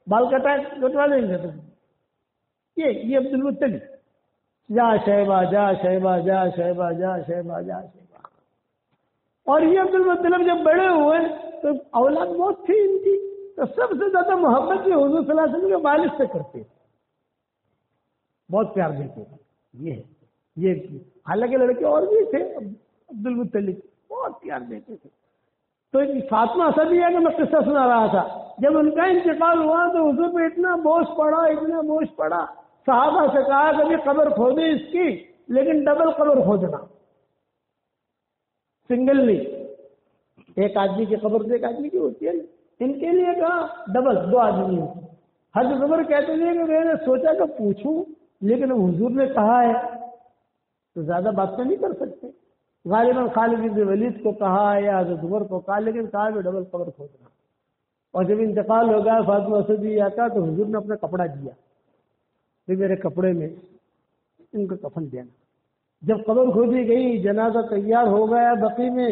بال کٹوا دیں گے تو یہ عبد المطلب جا شیبہ جا شیبہ جا شیبہ جا شیبہ جا شیبہ۔ اور یہ عبد المطلب جب بڑے ہوئے تو اولاد بہت تھی ان کی، تو سب سے زیادہ محبت یہ حضور صلی اللہ علیہ وسلم کے والد سے کرتے، بہت پیار دیتے۔ یہ حالانکہ لڑکے اور بھی تھے عبد المطلب، بہت پیار دیتے تھے۔ تو فاطمہ اسدیہ کا میں قصہ سنا رہا تھا، جب ان کا انتقال ہوا تو حضور پہ اتنا بوجھ پڑا، اتنا بوجھ پڑا، صحابہ سے کہا کہ قبر کھودے اس کی، لیکن ڈبل قبر کھودنا، سنگل نہیں۔ ایک آدمی کی قبر تو ایک آدمی کی ہوتی ہے، ان کے لیے کہا ڈبل، 2 آدمی۔ حضرت عمر کہتے تھے کہ میں نے سوچا کہ پوچھوں، لیکن حضور نے کہا ہے تو زیادہ بات تو نہیں کر سکتے۔ غالباً خالد بن ولید کو کہا یا حضرت عمر کو کہا، لیکن کہا کہ ڈبل قبر کھودنا۔ اور جب انتقال ہو گیا فاطمہ اسدیہ کا تو حضور نے اپنا کپڑا دیا کہ میرے کپڑے میں ان کو کفن دینا۔ جب قبر کھودی گئی، جنازہ تیار ہو گیا بقی میں،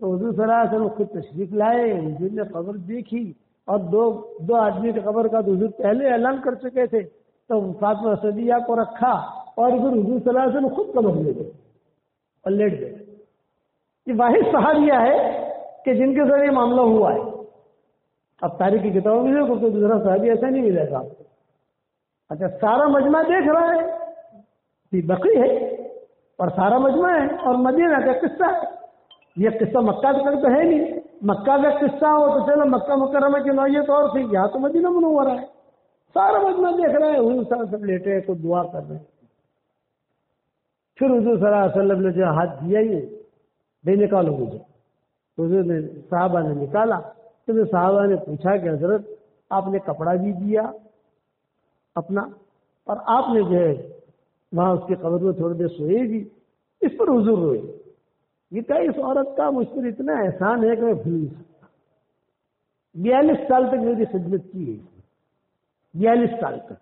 تو حضور صلی اللہ علیہ وسلم خود تشریف لائے۔ حضور نے قبر دیکھی، اور دو آدمی کی قبر کا تو حضور پہلے اعلان کر چکے تھے، تو فاطمہ اسدیہ کو رکھا، اور پھر حضور صلی اللہ علیہ وسلم خود قبر لے گئے اور لیٹ گئے۔ یہ واحد صحابیہ ہے کہ جن کے ذریعے معاملہ ہوا ہے۔ اب تاریخ کی کتابوں میں دیکھو تو دوسرا صحابی ایسا نہیں ملے گا۔ اچھا سارا مجمع دیکھ رہا ہے، یہ بقی ہے اور سارا مجمع ہے، اور مدینہ کا قصہ ہے۔ یہ قصہ مکہ کا تو ہے نہیں، مکہ کا قصہ ہو تو چلو مکہ مکرمہ کی نوعیت اور تھی، یہاں تو مدینہ منورہ ہے، سارا مجمع دیکھ رہا ہے، حضور صلی اللہ علیہ وسلم لیٹے ہیں، کوئی دعا کر رہے ہیں۔ پھر حضور صلی اللہ علیہ وسلم نے جو ہاتھ دیا، یہ بے نکالو مجھے، حضور نے صحابہ نے نکالا، تو صحابہ نے پوچھا کہ حضرت آپ نے کپڑا بھی دیا اپنا، اور آپ نے جو ہے وہاں اس کی قبر میں تھوڑی دیر سوئے بھی، اس پر حضور روئے۔ یہ کہ اس عورت کا مجھ پر اتنا احسان ہے کہ میں بھول نہیں سکتا۔ 42 سال تک میری خدمت کی ہے، 42 سال تک۔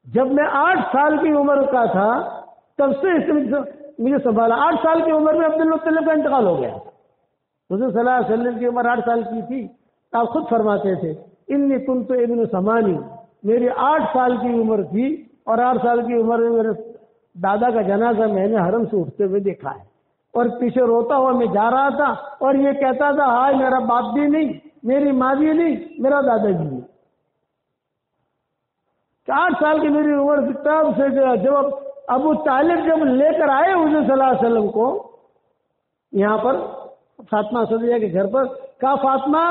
جب میں 8 سال کی عمر کا تھا تب سے اس نے مجھے سنبھالا۔ 8 سال کی عمر میں عبد المطلب کا انتقال ہو گیا۔ حضور صلی اللہ علیہ وسلم کی عمر 8 سال کی تھی، آپ خود فرماتے تھے انی کنت ابن ثمانی، میری 8 سال کی عمر تھی، اور 8 سال کی عمر میں میرے دادا کا جنازہ میں نے حرم سے اٹھتے ہوئے دیکھا ہے، اور پیچھے روتا ہوا میں جا رہا تھا، اور یہ کہتا تھا ہائے میرا باپ بھی نہیں، میری ماں بھی نہیں، میرا دادا بھی نہیں۔ 8 سال کی میری عمر تب سے جب ابو طالب جب لے کر آئے حضور صلی اللہ علیہ وسلم کو یہاں پر فاطمہ اسدیہ کے گھر پر، کہا فاطمہ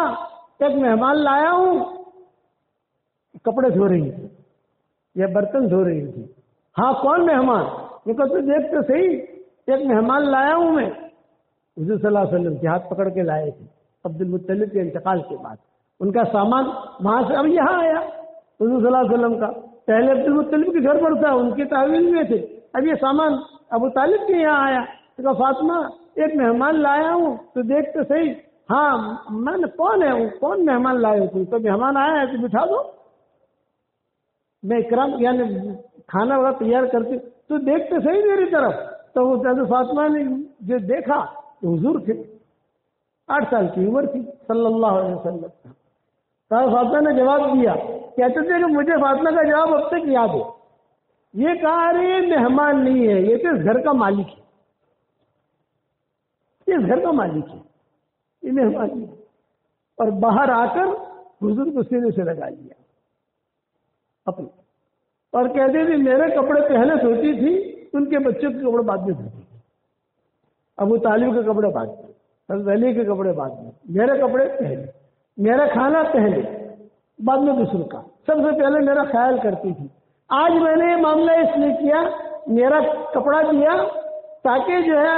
ایک مہمان لایا ہوں، کپڑے دھو رہی تھی یا برتن دھو رہی تھی۔ ہاں کون مہمان؟ یہ کہتے دیکھ تو صحیح، ایک مہمان لایا ہوں میں۔ حضور صلی اللہ علیہ وسلم کے ہاتھ پکڑ کے لائے تھے عبد المطلب کے انتقال کے بعد، ان کا سامان وہاں سے اب یہاں آیا حضور صلی اللہ علیہ وسلم کا، پہلے عبد المطلب کے گھر پر تھا، ان کے تعویل میں تھے، اب یہ سامان ابو طالب کے یہاں آیا۔ تو کہا فاطمہ ایک مہمان لایا ہوں تو دیکھ تو صحیح۔ ہاں میں نے کون ہے وہ، کون مہمان لائے ہو تم؟ تو مہمان آیا ہے تو بٹھا دو، میں اکرام یعنی کھانا وغیرہ تیار کرتی، تو دیکھ تو صحیح میری طرف۔ تو وہ حضرت فاطمہ نے جو دیکھا تو حضور تھے، 8 سال کی عمر تھی صلی اللہ علیہ وسلم۔ تو فاطمہ نے جواب دیا، کہتے تھے کہ مجھے فاطمہ کا جواب اب تک یاد ہے۔ یہ کہا ارے یہ مہمان نہیں ہے، یہ تو اس گھر کا مالک ہے، یہ اس گھر کا مالک ہے، یہ مہمان نہیں ہے۔ اور باہر آ کر حضور کو سینے سے لگا لیا اپنے، اور کہتے تھے میرے کپڑے پہلے دھوتی تھی، ان کے بچوں کے کپڑے بعد میں دھوتی تھی، ابو طالب کے کپڑے بعد میں، حضرت علی کے کپڑے بعد میں، میرے کپڑے پہلے، میرا کھانا پہلے، بعد میں دوسروں کا، سب سے پہلے میرا خیال کرتی تھی۔ آج میں نے یہ معاملہ اس لیے کیا، میرا کپڑا دیا تاکہ جو ہے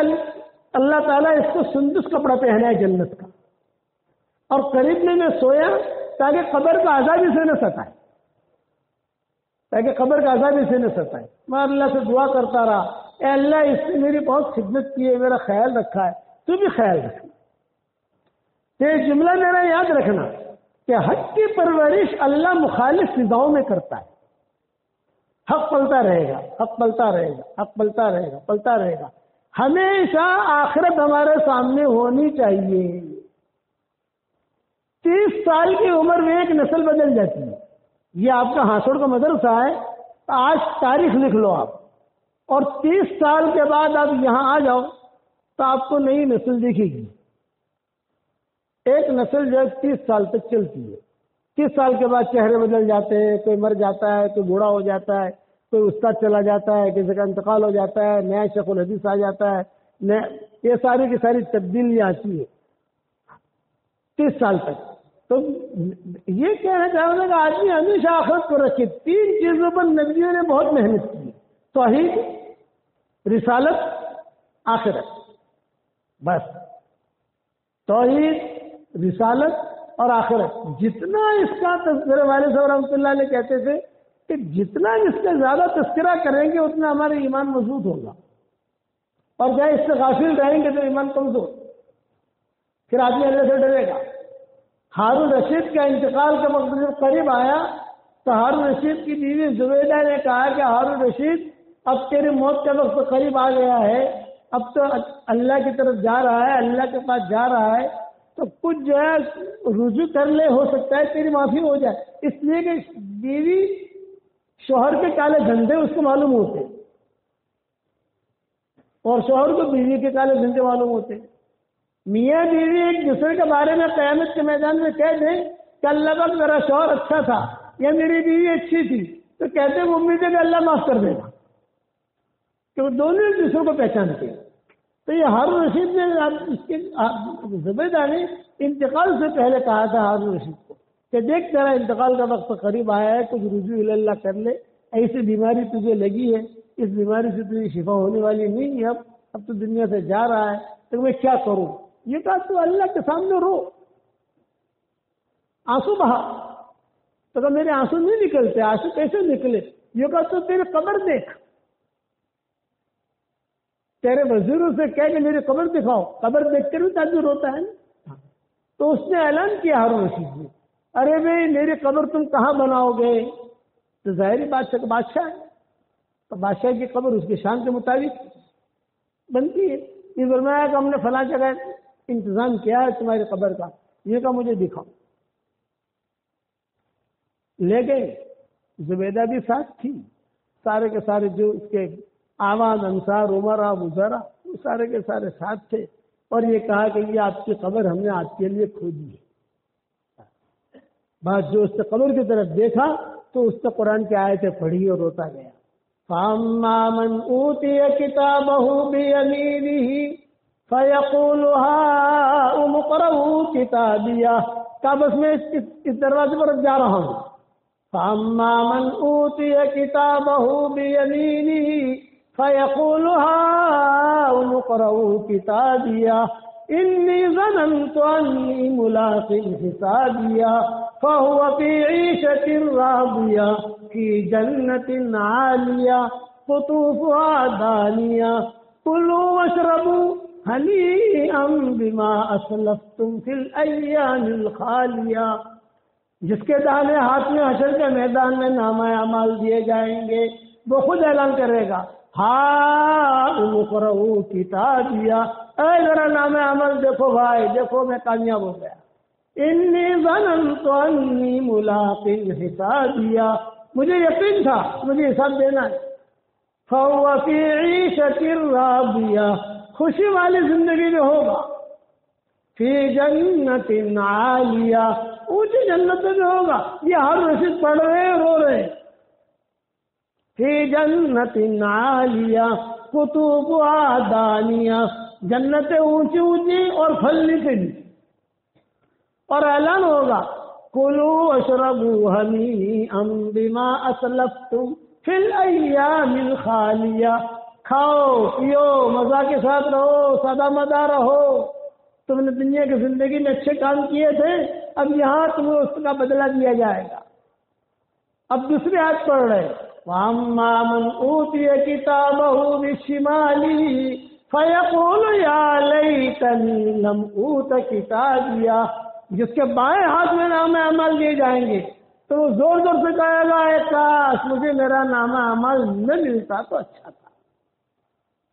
اللہ تعالیٰ اس کو سندس کپڑا پہنا ہے جنت کا، اور قریب میں سویا تاکہ قبر کا عذاب اسے نہ ستائے، میں اللہ سے دعا کرتا رہا، اے اللہ اس نے میری بہت خدمت کی ہے، میرا خیال رکھا ہے، تو بھی خیال رکھنا۔ یہ جملہ میرا یاد رکھنا کہ حق کی پرورش اللہ مخالف فضاؤں میں کرتا ہے۔ حق پلتا رہے گا، حق پلتا رہے گا، حق پلتا رہے گا، پلتا رہے گا۔ ہمیشہ آخرت ہمارے سامنے ہونی چاہیے۔ 30 سال کی عمر میں ایک نسل بدل جاتی ہے۔ یہ آپ کا ہاسوڑ کا مدرسہ ہے، آج تاریخ لکھ لو آپ، اور 30 سال کے بعد آپ یہاں آ جاؤ تو آپ کو نئی نسل دیکھے گی۔ ایک نسل جو ہے 30 سال تک چلتی ہے، 30 سال کے بعد چہرے بدل جاتے ہیں، کوئی مر جاتا ہے، کوئی بوڑھا ہو جاتا ہے، کوئی استاد چلا جاتا ہے، کسی کا انتقال ہو جاتا ہے، نیا شیخ الحدیث آ جاتا ہے، یہ ساری کی ساری تبدیلیاں آتی ہے 30 سال تک۔ تو یہ کہنا چاہوں گا کہ آدمی ہمیشہ آخرت کو رکھے۔ 3 چیزوں پر نبیوں نے بہت محنت کی، توحید، رسالت، آخرت، بس توحید، رسالت اور آخرت۔ جتنا اس کا تذکرہ والد صاحب رحمۃ اللہ علیہ کہتے تھے کہ جتنا اس کا زیادہ تذکرہ کریں گے اتنا ہمارا ایمان مضبوط ہوگا، اور جب اس سے غافل رہیں گے تو ایمان کمزور، پھر آدمی اللہ سے ڈرے گا۔ ہارون رشید کا انتقال کا وقت جب قریب آیا تو ہارون رشید کی بیوی زبیدہ نے کہا کہ ہارون رشید اب تیری موت کا وقت قریب آ گیا ہے، اب تو اللہ کی طرف جا رہا ہے، اللہ کے پاس جا رہا ہے، تو کچھ جو ہے رجوع کر لے، ہو سکتا ہے تیری معافی ہو جائے۔ اس لیے کہ بیوی شوہر کے کالے دھندے اس کو معلوم ہوتے، اور شوہر کو بیوی کے کالے دھندے معلوم ہوتے۔ میاں بیوی ایک دوسرے کے بارے میں قیامت کے میدان میں کہہ دیں کہ اللہ کا میرا شوہر اچھا تھا یا میری بیوی اچھی تھی، تو کہتے ہیں امید ہے کہ اللہ معاف کر دے گا، کہ وہ دونوں ایک دوسرے کو پہچانتے ہیں۔ تو یہ ہارون رشید نے اس کے زبیدہ نے انتقال سے پہلے کہا تھا ہارون رشید کو کہ دیکھ تیرا انتقال کا وقت قریب آیا ہے، کچھ رجوع اللہ کر لے، ایسی بیماری تجھے لگی ہے، اس بیماری سے تجھے شفا ہونے والی نہیں ہے، اب تو دنیا سے جا رہا ہے، تو میں کیا کروں؟ یہ کہا تو اللہ کے سامنے رو، آنسو بہا۔ تو کہا میرے آنسو نہیں نکلتے، آنسو کیسے نکلے؟ یہ کہا تو تیرے قبر دیکھ، تیرے وزیروں سے کہہ کہ میری قبر دکھاؤ، قبر دیکھ کر بھی تعجب ہوتا ہے نا۔ تو اس نے اعلان کیا ہارون رشید نے، ارے بھائی میری قبر تم کہاں بناؤ گے؟ تو ظاہری بادشاہ کا بادشاہ ہے، تو بادشاہ کی قبر اس کے شان کے مطابق بنتی ہے۔ یہ فرمایا کہ ہم نے فلاں جگہ انتظام کیا ہے تمہاری قبر کا، یہ کہا مجھے دکھاؤ۔ لے گئے، زبیدہ بھی ساتھ تھی، سارے کے سارے جو اس کے آواز انصار عمرہ وزراء وہ سارے کے سارے ساتھ تھے، اور یہ کہا کہ یہ آپ کی قبر ہم نے آپ کے لیے کھودی ہے۔ بعد جو اس نے قبر کی طرف دیکھا تو اس نے قرآن کی آیتیں پڑھی اور روتا گیا۔ فَأَمَّا مَنْ أُوتِيَ كِتَابَهُ بِيَمِينِهِ فَيَقُولُ هَاؤُمُ اقْرَءُوا كِتَابِيَهْ۔ کہا بس میں اس دروازے پر جا رہا ہوں۔ فَأَمَّا مَنْ أُوتِيَ كِتَابَهُ بِيَمِينِهِ فَيَقُولُ هَاؤُمُ اقْرَءُوا كِتَابِيَهْ إِنِّي ظَنَنْتُ أَنِّي مُلَاقٍ حِسَابِيَهْ فَهُوَ فِي عِيشَةٍ رَاضِيَةٍ فِي جَنَّةٍ عَالِيَةٍ قُطُوفُهَا دَانِيَةٌ كُلُوا وَاشْرَبُوا هَنِيئًا بِمَا أَسْلَفْتُمْ فِي الْأَيَّامِ الْخَالِيَةِ۔ جس کے دانے ہاتھ میں حشر کے میدان میں نامہ اعمال دیے جائیں گے، وہ خود اعلان کرے گا، ہاؤم اقرؤوا کتابیہ، اے ذرا نامہ عمل دیکھو بھائی، دیکھو میں کامیاب ہو گیا۔ انی ظننت انی ملاق حسابیہ، مجھے یقین تھا مجھے حساب دینا ہے۔ فہو فی عیشۃ راضیہ، خوشی والی زندگی میں ہوگا۔ فی جنت عالیہ، اونچی جنت میں ہوگا۔ یہ ہر رشید پڑھ رہے ہیں، رو رہے ہیں۔ فی جنت عالیہ قطوفہا دانیہ، جنتیں اونچی اونچی اور پھلنے کے لیے، اور اعلان ہوگا کلوا واشربوا ہنیئا بما اسلفتم فی الایام الخالیہ، کھاؤ پیو مزہ کے ساتھ رہو، سادہ مدہ رہو، تم نے دنیا کی زندگی میں اچھے کام کیے تھے، اب یہاں تمہیں اس کا بدلہ دیا جائے گا۔ اب دوسری آیت پڑھ رہے، وَأَمَّا مَنْ أُوتِيَ كِتَابَهُ بِشِمَالِهِ فَيَقُولُ يَا لَيْتَنِي لَمْ أُوتَ كِتَابِيَهْ، جس کے بائیں ہاتھ میں نامہ عمل دیے جائیں گے تو وہ زور زور سے کہے گا اے کاش مجھے میرا نامہ عمل نہ ملتا تو اچھا تھا۔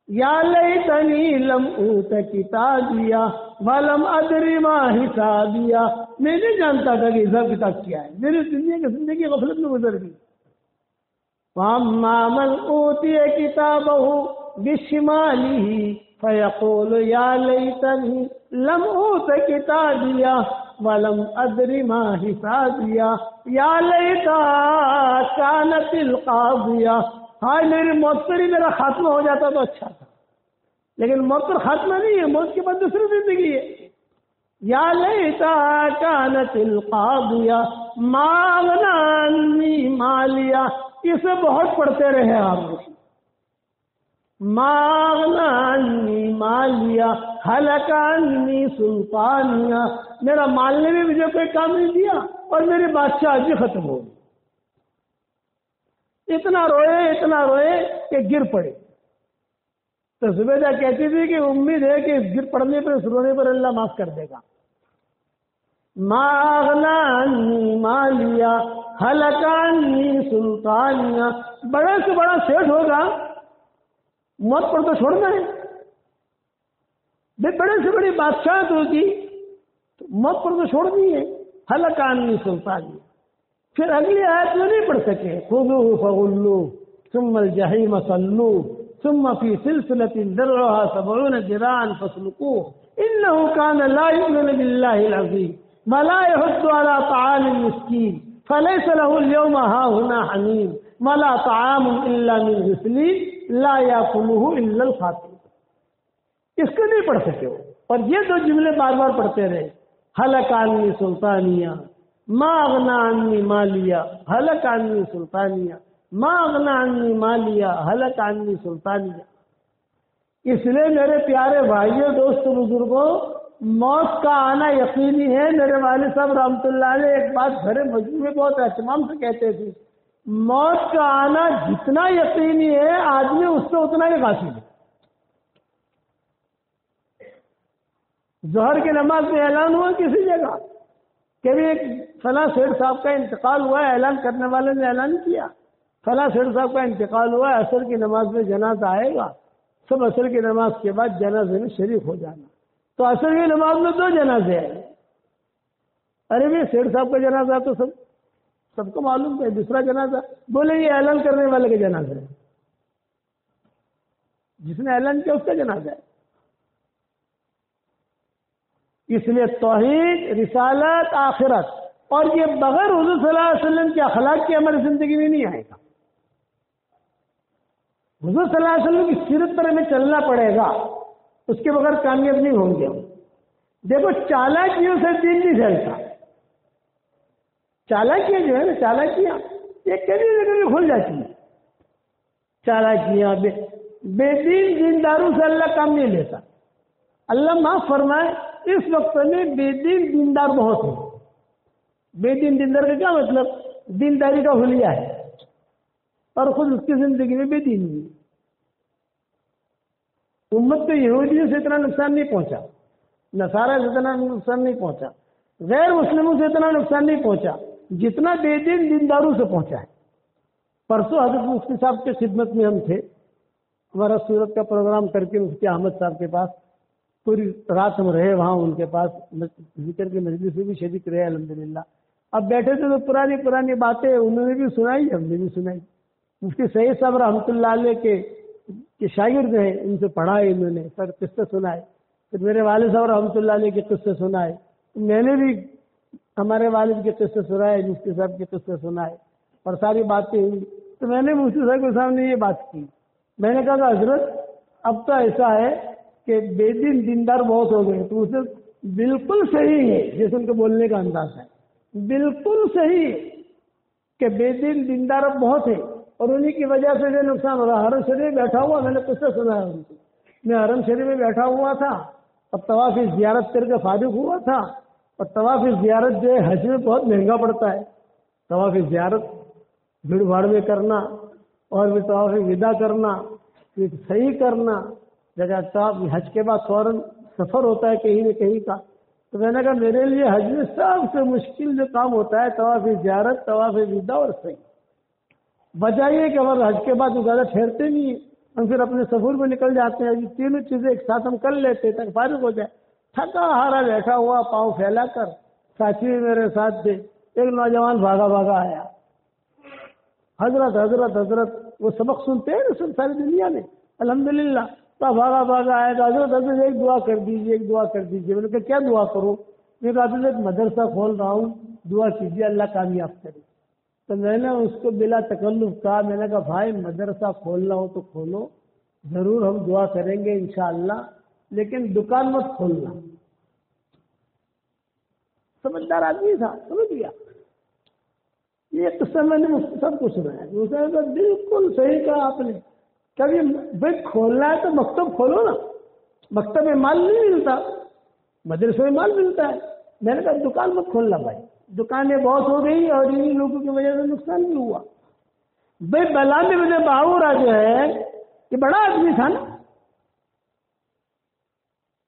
یا لیتنی لم اوت کتابیہ ولم ادری ما حسابیہ، میں نہیں جانتا تھا کہ حساب کتاب کیا ہے، میری دنیا کی زندگی غفلت میں گزر گئی۔ وَأَمَّا مَنْ أُوتِيَ كِتَابَهُ بِشِمَالِهِ فَيَقُولُ يَا لَيْتَنِي لَمْ أُوتَ كِتَابِيَهْ وَلَمْ أَدْرِ مَا حِسَابِيَهْ يَا لَيْتَهَا كَانَتِ الْقَاضِيَةَ، ہائے میری موت پر ہی میرا خاتمہ ہو جاتا تو اچھا تھا، لیکن موت پر خاتمہ نہیں ہے، موت کے بعد دوسری زندگی ہے۔ یا لیتها كانت القاضیہ ما اغنی عنی مالیہ، اسے بہت پڑھتے رہے آپ، ما اغنی عنی مالیہ ہلک عنی سلطانیہ، میرا مال نے بھی مجھے کوئی کام نہیں دیا اور میری بادشاہی ختم ہو گئی۔ اتنا روئے کہ گر پڑے۔ تو زبیدہ کہتی تھی کہ امید ہے کہ گر پڑنے پر، اس رونے پر اللہ معاف کر دے گا۔ ما اغنی عنی مالیہ ہلک عنی سلطانیہ، بڑے سے بڑا سیٹ ہوگا موت پر تو چھوڑنا ہے، بڑے سے بڑی بادشاہت ہوگی تو موت پر تو چھوڑنی ہے۔ ہلک عنی سلطانیہ، پھر اگلی آیت میں نہیں پڑھ سکے، خذوہ فغلوہ ثم الجحیم صلوہ ثم فی سلسلۃ ذرعها 70 ذراعا فاسلکوہ انہ کان لا یؤمن باللہ العظیم ولا یحض علی طعام المسکین فلیس له اليوم ہاہنا حمیم ولا طعام الا من غسلین لا یاکلہ الا الخاطئون۔ اس کو نہیں پڑھ سکے وہ، اور یہ دو جملے بار بار پڑھتے رہے، ہلک عنی سلطانیہ ما اغنی عنی مالیہ ہلک عنی سلطانیہ ما اغنی عنی مالیہ ہلک عنی سلطانیہ۔ اس لیے میرے پیارے بھائیوں، دوستوں، بزرگوں، موت کا آنا یقینی ہے۔ میرے والد صاحب رحمۃ اللہ علیہ ایک بات گھر مجموعے میں بہت اہتمام سے کہتے تھے، موت کا آنا جتنا یقینی ہے آدمی اس سے اتنا ہی غافل ہے۔ ظہر کی نماز میں اعلان ہوا کسی جگہ کہ بھی ایک فلاں سیٹھ صاحب کا انتقال ہوا ہے، اعلان کرنے والے نے اعلان کیا فلاں سیٹھ صاحب کا انتقال ہوا ہے، عصر کی نماز میں جنازہ آئے گا، سب عصر کی نماز کے بعد جنازے میں شریک ہو جانا۔ تو عصر کی نماز میں 2 جنازے آئے، ارے بھی سیٹھ صاحب کا جنازہ تو سب کو معلوم ہے، دوسرا جنازہ بولے یہ اعلان کرنے والے کا جنازہ ہے، جس نے اعلان کیا اس کا جنازہ ہے۔ اس لیے توحید، رسالت، آخرت، اور یہ بغیر حضور صلی اللہ علیہ وسلم کے اخلاق کی ہماری زندگی میں نہیں آئے گا۔ حضور صلی اللہ علیہ وسلم کی سیرت پر ہمیں چلنا پڑے گا، اس کے بغیر کامیاب نہیں ہوں گے۔ دیکھو چالاکیوں سے دین نہیں چلتا، چالاکیاں جو ہے نا، چالاکیاں یہ کبھی نہ کبھی کھل جاتی ہیں۔ چالاکیاں بے دین دینداروں سے اللہ کام نہیں لیتا۔ اللہ معاف فرمائے، اس وقت میں بے دین دیندار بہت ہیں۔ بے دین دیندار کا کیا مطلب؟ دینداری کا حلیہ ہے اور خود اس کی زندگی میں بے دینی ہے۔ امت کو یہودیوں سے اتنا نقصان نہیں پہنچا، نصارہ سے اتنا نقصان نہیں پہنچا، غیر مسلموں سے اتنا نقصان نہیں پہنچا جتنا بے دین دینداروں سے پہنچا ہے۔ پرسوں حضرت مفتی صاحب کے خدمت میں ہم تھے، ہمارا سورت کا پروگرام کر کے مفتی احمد صاحب کے پاس پوری رات ہم رہے، وہاں ان کے پاس ذکر کی مجلس میں بھی شریک رہے الحمدللہ۔ اب بیٹھے تھے تو پرانی باتیں انہوں نے بھی سنائی، ہم نے بھی سنائی۔ مفتی سعید صاحب رحمۃ اللہ علیہ کے شاگرد ہیں، ان سے پڑھا ہے انہوں نے، سر قصے سنائے، پھر میرے والد صاحب رحمۃ اللہ علیہ کے قصے سنائے، میں نے بھی ہمارے والد کے قصے سنائے، مفتی صاحب کے قصے سنائے، اور ساری باتیں ہوئی۔ تو میں نے مفتی صاحب کے سامنے یہ بات کی، میں نے کہا کہ حضرت اب تو ایسا ہے کہ بے دین دیندار بہت ہو گئے، تو اسے بالکل صحیح ہے، جیسے ان کے بولنے کا انداز ہے، بالکل صحیح ہے کہ بے دین دیندار اب بہت ہے، اور انہی کی وجہ سے یہ نقصان ہو رہا. حرم شریف بیٹھا ہوا, میں نے کس سے سنا ہے ان کو, میں حرم شریف میں بیٹھا ہوا تھا اور طواف زیارت کر کے فارغ ہوا تھا. اور طواف زیارت جو ہے حج میں بہت مہنگا پڑتا ہے. طواف زیارت بھیڑ بھاڑ میں کرنا اور بھی طواف ودا کرنا, پھر صحیح کرنا, جگہ طواف حج کے بعد فوراً سفر ہوتا ہے کہیں نہ کہیں کا. تو میں نے کہا میرے لیے حج میں سب سے مشکل جو کام ہوتا ہے طواف زیارت, طواف ودا اور صحیح. وجہ یہ کہ ہمارے حج کے بعد زیادہ ٹھہرتے نہیں ہیں, ہم پھر اپنے سفر میں نکل جاتے ہیں. یہ تینوں چیزیں ایک ساتھ ہم کر لیتے تک فارغ ہو جائے. تھکا ہارا بیٹھا ہوا پاؤں پھیلا کر, ساتھی میرے ساتھ تھے, ایک نوجوان بھاگا بھاگا آیا. حضرت حضرت حضرت وہ سبق سنتے ہیں نا ساری دنیا میں, الحمدللہ. تو بھاگا بھاگا آیا تو حضرت حضرت ایک دعا کر دیجیے, ایک دعا کر دیجیے. میں نے کہا کیا دعا کروں؟ میں کہا حضرت مدرسہ کھول رہا ہوں, دعا کیجیے اللہ کامیاب کرے. تو میں نے اس کو بلا تکلف کہا, میں نے کہا بھائی مدرسہ کھولنا ہو تو کھولو, ضرور ہم دعا کریں گے انشاءاللہ, لیکن دکان مت کھولنا. سمجھدار آدمی تھا, سمجھ گیا. یہ قصہ میں نے سب کو سنا ہے. اس نے کہا بالکل صحیح کہا آپ نے, کبھی بھائی کھولنا ہے تو مکتب کھولو نا. مکتب میں مال نہیں ملتا, مدرسے میں مال ملتا ہے. میں نے کہا دکان مت کھولنا بھائی, دکانیں بہت ہو گئی اور انہیں لوگوں کی وجہ سے نقصان بھی ہوا. بھائی بلال بن باورا جو ہے یہ بڑا آدمی تھا نا.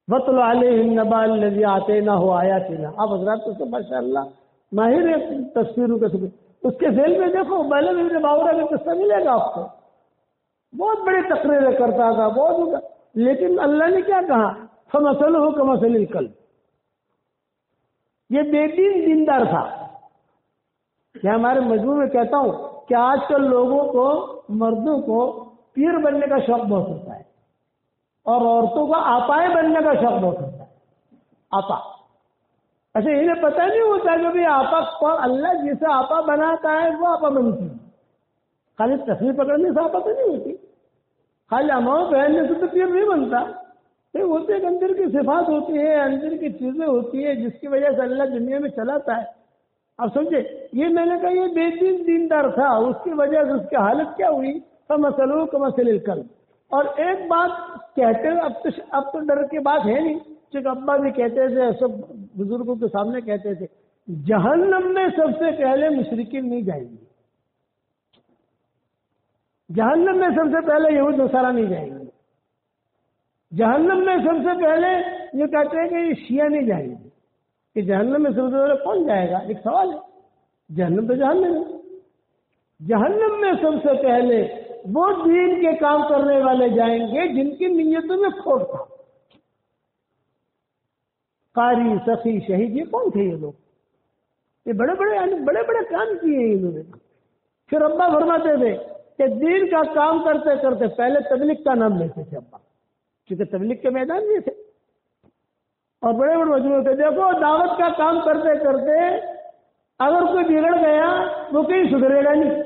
وَاتْلُ عَلَيْهِمْ نَبَأَ الَّذِي آتَيْنَاهُ آيَاتِنَا. آپ حضرات تو ماشاء اللہ ماہر ہے تفسیروں کے. اس کے ذیل میں دیکھو بلال بن باورا کا قصہ ملے گا آپ کو. بہت بڑی تقریریں کرتا تھا بہت, لیکن اللہ نے کیا کہا, فَمَثَلُهُ كَمَثَلِ الْكَلْبِ. یہ بے دین دیندار تھا. میں ہمارے مجموع میں کہتا ہوں کہ آج کل لوگوں کو, مردوں کو پیر بننے کا شوق بہت ہوتا ہے اور عورتوں کا آپائے بننے کا شوق بہت ہوتا ہے. آپا ایسے انہیں پتہ نہیں ہوتا کہ بھی آپا کو اللہ جسے آپا بناتا ہے وہ آپا بنتی ہے. خالی تصویر پکڑنے سے آپا تو نہیں ہوتی, خالی اماؤں پہننے سے تو پیر نہیں بنتا. ہوتے ایک اندر کی صفات ہوتی ہے, اندر کی چیزیں ہوتی ہے جس کی وجہ سے اللہ دنیا میں چلاتا ہے. اب سمجھے, یہ میں نے کہا یہ بے دین دیندار تھا, اس کی وجہ سے اس کی حالت کیا ہوئی, فَمَثَلُهُ كَمَثَلِ الْكَلْبِ. اور ایک بات کہتے ہیں, اب تو ڈر کی بات ہے نہیں, چونکہ ابا بھی کہتے تھے, سب بزرگوں کے سامنے کہتے تھے, جہنم میں سب سے پہلے مشرکین نہیں جائیں گے. جہنم میں سب سے پہلے یہود نصارہ نہیں جائیں گے. جہنم میں سب سے پہلے یہ کہتے ہیں کہ یہ شیعہ نہیں جائیں گے. کہ جہنم میں سب سے پہلے کون جائے گا, ایک سوال ہے. جہنم تو جہنم ہے. جہنم میں سب سے پہلے وہ دین کے کام کرنے والے جائیں گے جن کی نیتوں میں کھوٹ تھا. قاری, سخی, شہید, یہ کون تھے؟ یہ لوگ یہ بڑے بڑے کام کیے ہیں انہوں نے. پھر ابا فرماتے تھے کہ دین کا کام کرتے کرتے پہلے تبلیغ کا نام لیتے تھے ابا, کیونکہ تبلیغ کے میدان میں تھے اور بڑے بڑے مجموعے تھے. دیکھو دعوت کا کام کرتے کرتے اگر کوئی بگڑ گیا وہ کہیں سدھرے گا نہیں,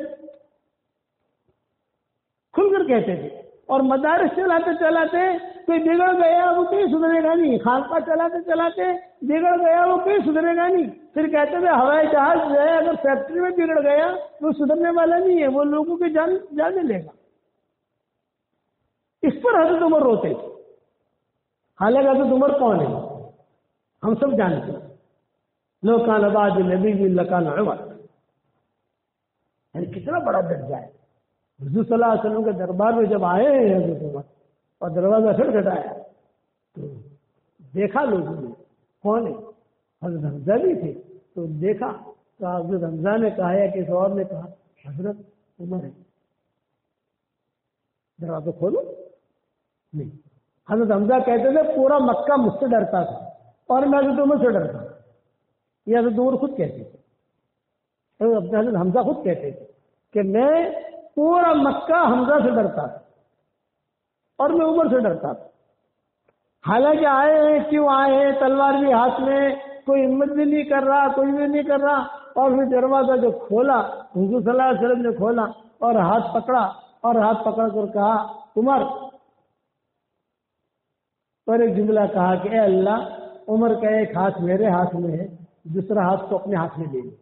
کھل کر کہتے تھے. اور مدارس چلاتے چلاتے کوئی بگڑ گیا وہ کہیں سدھرے گا نہیں, خانقاہ چلاتے چلاتے بگڑ گیا وہ کہیں سدھرے گا نہیں. پھر کہتے تھے ہوائی جہاز جو ہے اگر فیکٹری میں بگڑ گیا وہ سدھرنے والا نہیں ہے, وہ لوگوں کی جان لے گا. اس پر حضرت عمر روتے تھے. حالانکہ حضرت عمر کون ہے ہم سب جانتے ہیں. لو کان بعد نبی لکان عمر, یعنی کتنا بڑا درجہ ہے. حضور صلی اللہ علیہ وسلم کے دربار میں جب آئے ہیں حضرت عمر اور دروازہ کھٹکھٹایا تو دیکھا لوگوں نے کون ہے, حضرت حمزہ بھی تھے. تو دیکھا تو حضرت حمزہ نے کہا یا کسی اور نے کہا حضرت عمر ہے, دروازہ کھولو. نہیں, حضرت حمزہ کہتے تھے پورا مکہ مجھ سے ڈرتا تھا اور میں حضرت عمر سے ڈرتا. یہ حضرت عمر خود کہتے تھے, حضرت حمزہ خود کہتے تھے کہ میں پورا مکہ حمزہ سے ڈرتا تھا اور میں عمر سے ڈرتا تھا. حالانکہ آئے ہیں, کیوں آئے ہیں, تلوار بھی ہاتھ میں, کوئی ہمت بھی نہیں کر رہا, کوئی بھی نہیں کر رہا. اور پھر دروازہ جو کھولا حضور صلی اللہ علیہ وسلم نے کھولا اور ہاتھ پکڑا اور ہاتھ پکڑ کر کہا عمر, اور ایک جملہ کہا کہ اے اللہ عمر کا ایک ہاتھ میرے ہاتھ میں ہے, دوسرا ہاتھ تو اپنے ہاتھ میں لے لے.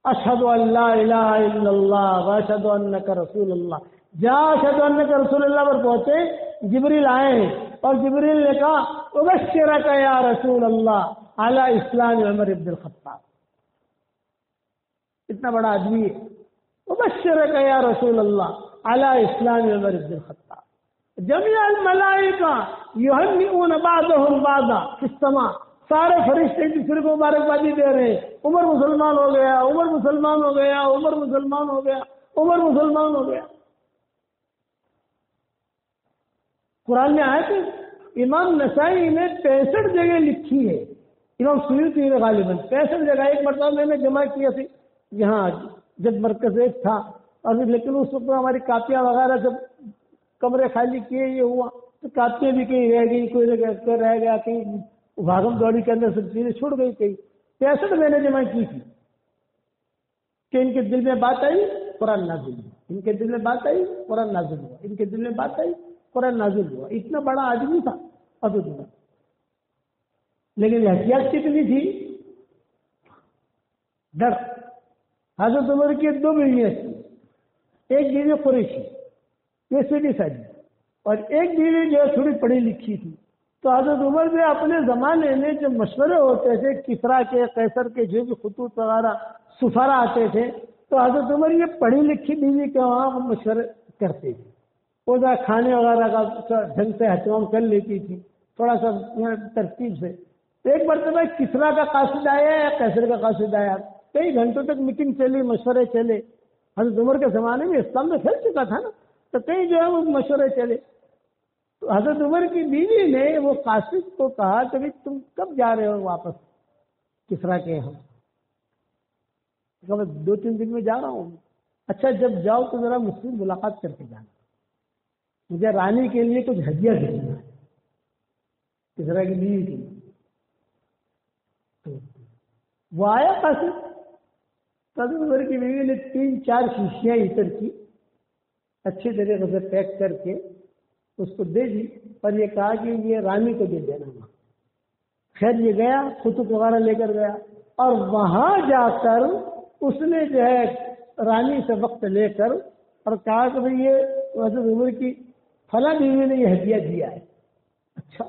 اشہد ان لا الہ الا اللہ و اشہد انک رسول اللہ. جہاں اشہد انک رسول اللہ پر پہنچے جبریل آئے ہیں اور جبریل نے کہا ابشرک یا رسول اللہ علی اسلام عمر بن الخطاب. اتنا بڑا آدمی ہے. ابشرک یا رسول اللہ علی اسلام عمر بن الخطاب. جميع الملائکہ یہنئون بعضهم بعضا فی السماء. سارے فرشتے ایک دوسرے کو مبارکبادی دے رہے ہیں. عمر مسلمان ہو گیا، عمر مسلمان ہو گیا، عمر مسلمان ہو گیا، عمر مسلمان ہو گیا. قرآن میں آئے تھے. امام نسائی نے 65 جگہ لکھی ہے. امام سیوطی نے غالباً 65 جگہ. ایک مرتبہ میں نے جمع کیا تھی یہاں جب مرکز ایک تھا، اور لیکن اس وقت ہماری کاپیاں وغیرہ جب کمرے خالی کیے یہ ہوا تو کاپیاں بھی کہیں رہ گئی، کوئی رہ گیا، کہیں بھاگم دوڑی کے اندر سب چیزیں چھوڑ گئی. کہیں 65 میں نے جمع کی تھی کہ ان کے دل میں بات آئی قرآن نازل ہوا، ان کے دل میں بات آئی قرآن نازل ہوا، ان کے دل میں بات آئی قرآن نازل ہوا. اتنا بڑا آدمی تھا حضرت عمر. لیکن احتیاط کتنی تھی؟ ڈر. حضرت عمر کی 2 بیویاں تھیں. ایک بیوی قریشی یہ سیدھی سادی، اور ایک بیوی جو تھوڑی پڑھی لکھی تھی. تو حضرت عمر میں اپنے زمانے میں جو مشورے ہوتے تھے کسرا کے، قیصر کے، جو بھی خطوط وغیرہ سفارا آتے تھے، تو حضرت عمر یہ پڑھی لکھی بیوی کے وہاں مشورے کرتے تھے. وہ ذرا کھانے وغیرہ کا ڈھنگ سے اہتمام کر لیتی تھی تھوڑا سا ترتیب سے. ایک مرتبہ کسرا کا قاصد آیا یا قیصر کا قاصد آیا، کئی گھنٹوں تک میٹنگ چلی، مشورے چلے. حضرت عمر کے زمانے میں اسلام میں پھیل چکا تھا نا، تو کئی جو ہے وہ مشورے چلے. تو حضرت عمر کی بیوی نے وہ قاصد کو کہا کہ بھائی تم کب جا رہے ہو واپس کسرا کے یہاں؟ کہا 2-3 دن میں جا رہا ہوں. اچھا جب جاؤ تو ذرا مجھ سے ملاقات کر کے جانا، مجھے رانی کے لیے کچھ ہدیہ دینا ہے، کسرا کی بیوی کی. تو وہ آیا قاصد. حضرت عمر کی بیوی نے 3-4 شیشیاں عطر کی اچھی طریقے سے پیک کر کے اس کو دے دی، اور یہ کہا کہ یہ رانی کو دے دینا. خیر یہ گیا، خطوط وغیرہ لے کر گیا، اور وہاں جا کر اس نے جو ہے رانی سے وقت لے کر اور کہا کہ بھئی یہ حضرت عمر کی فلاں بیوی نے یہ ہدیہ دیا ہے. اچھا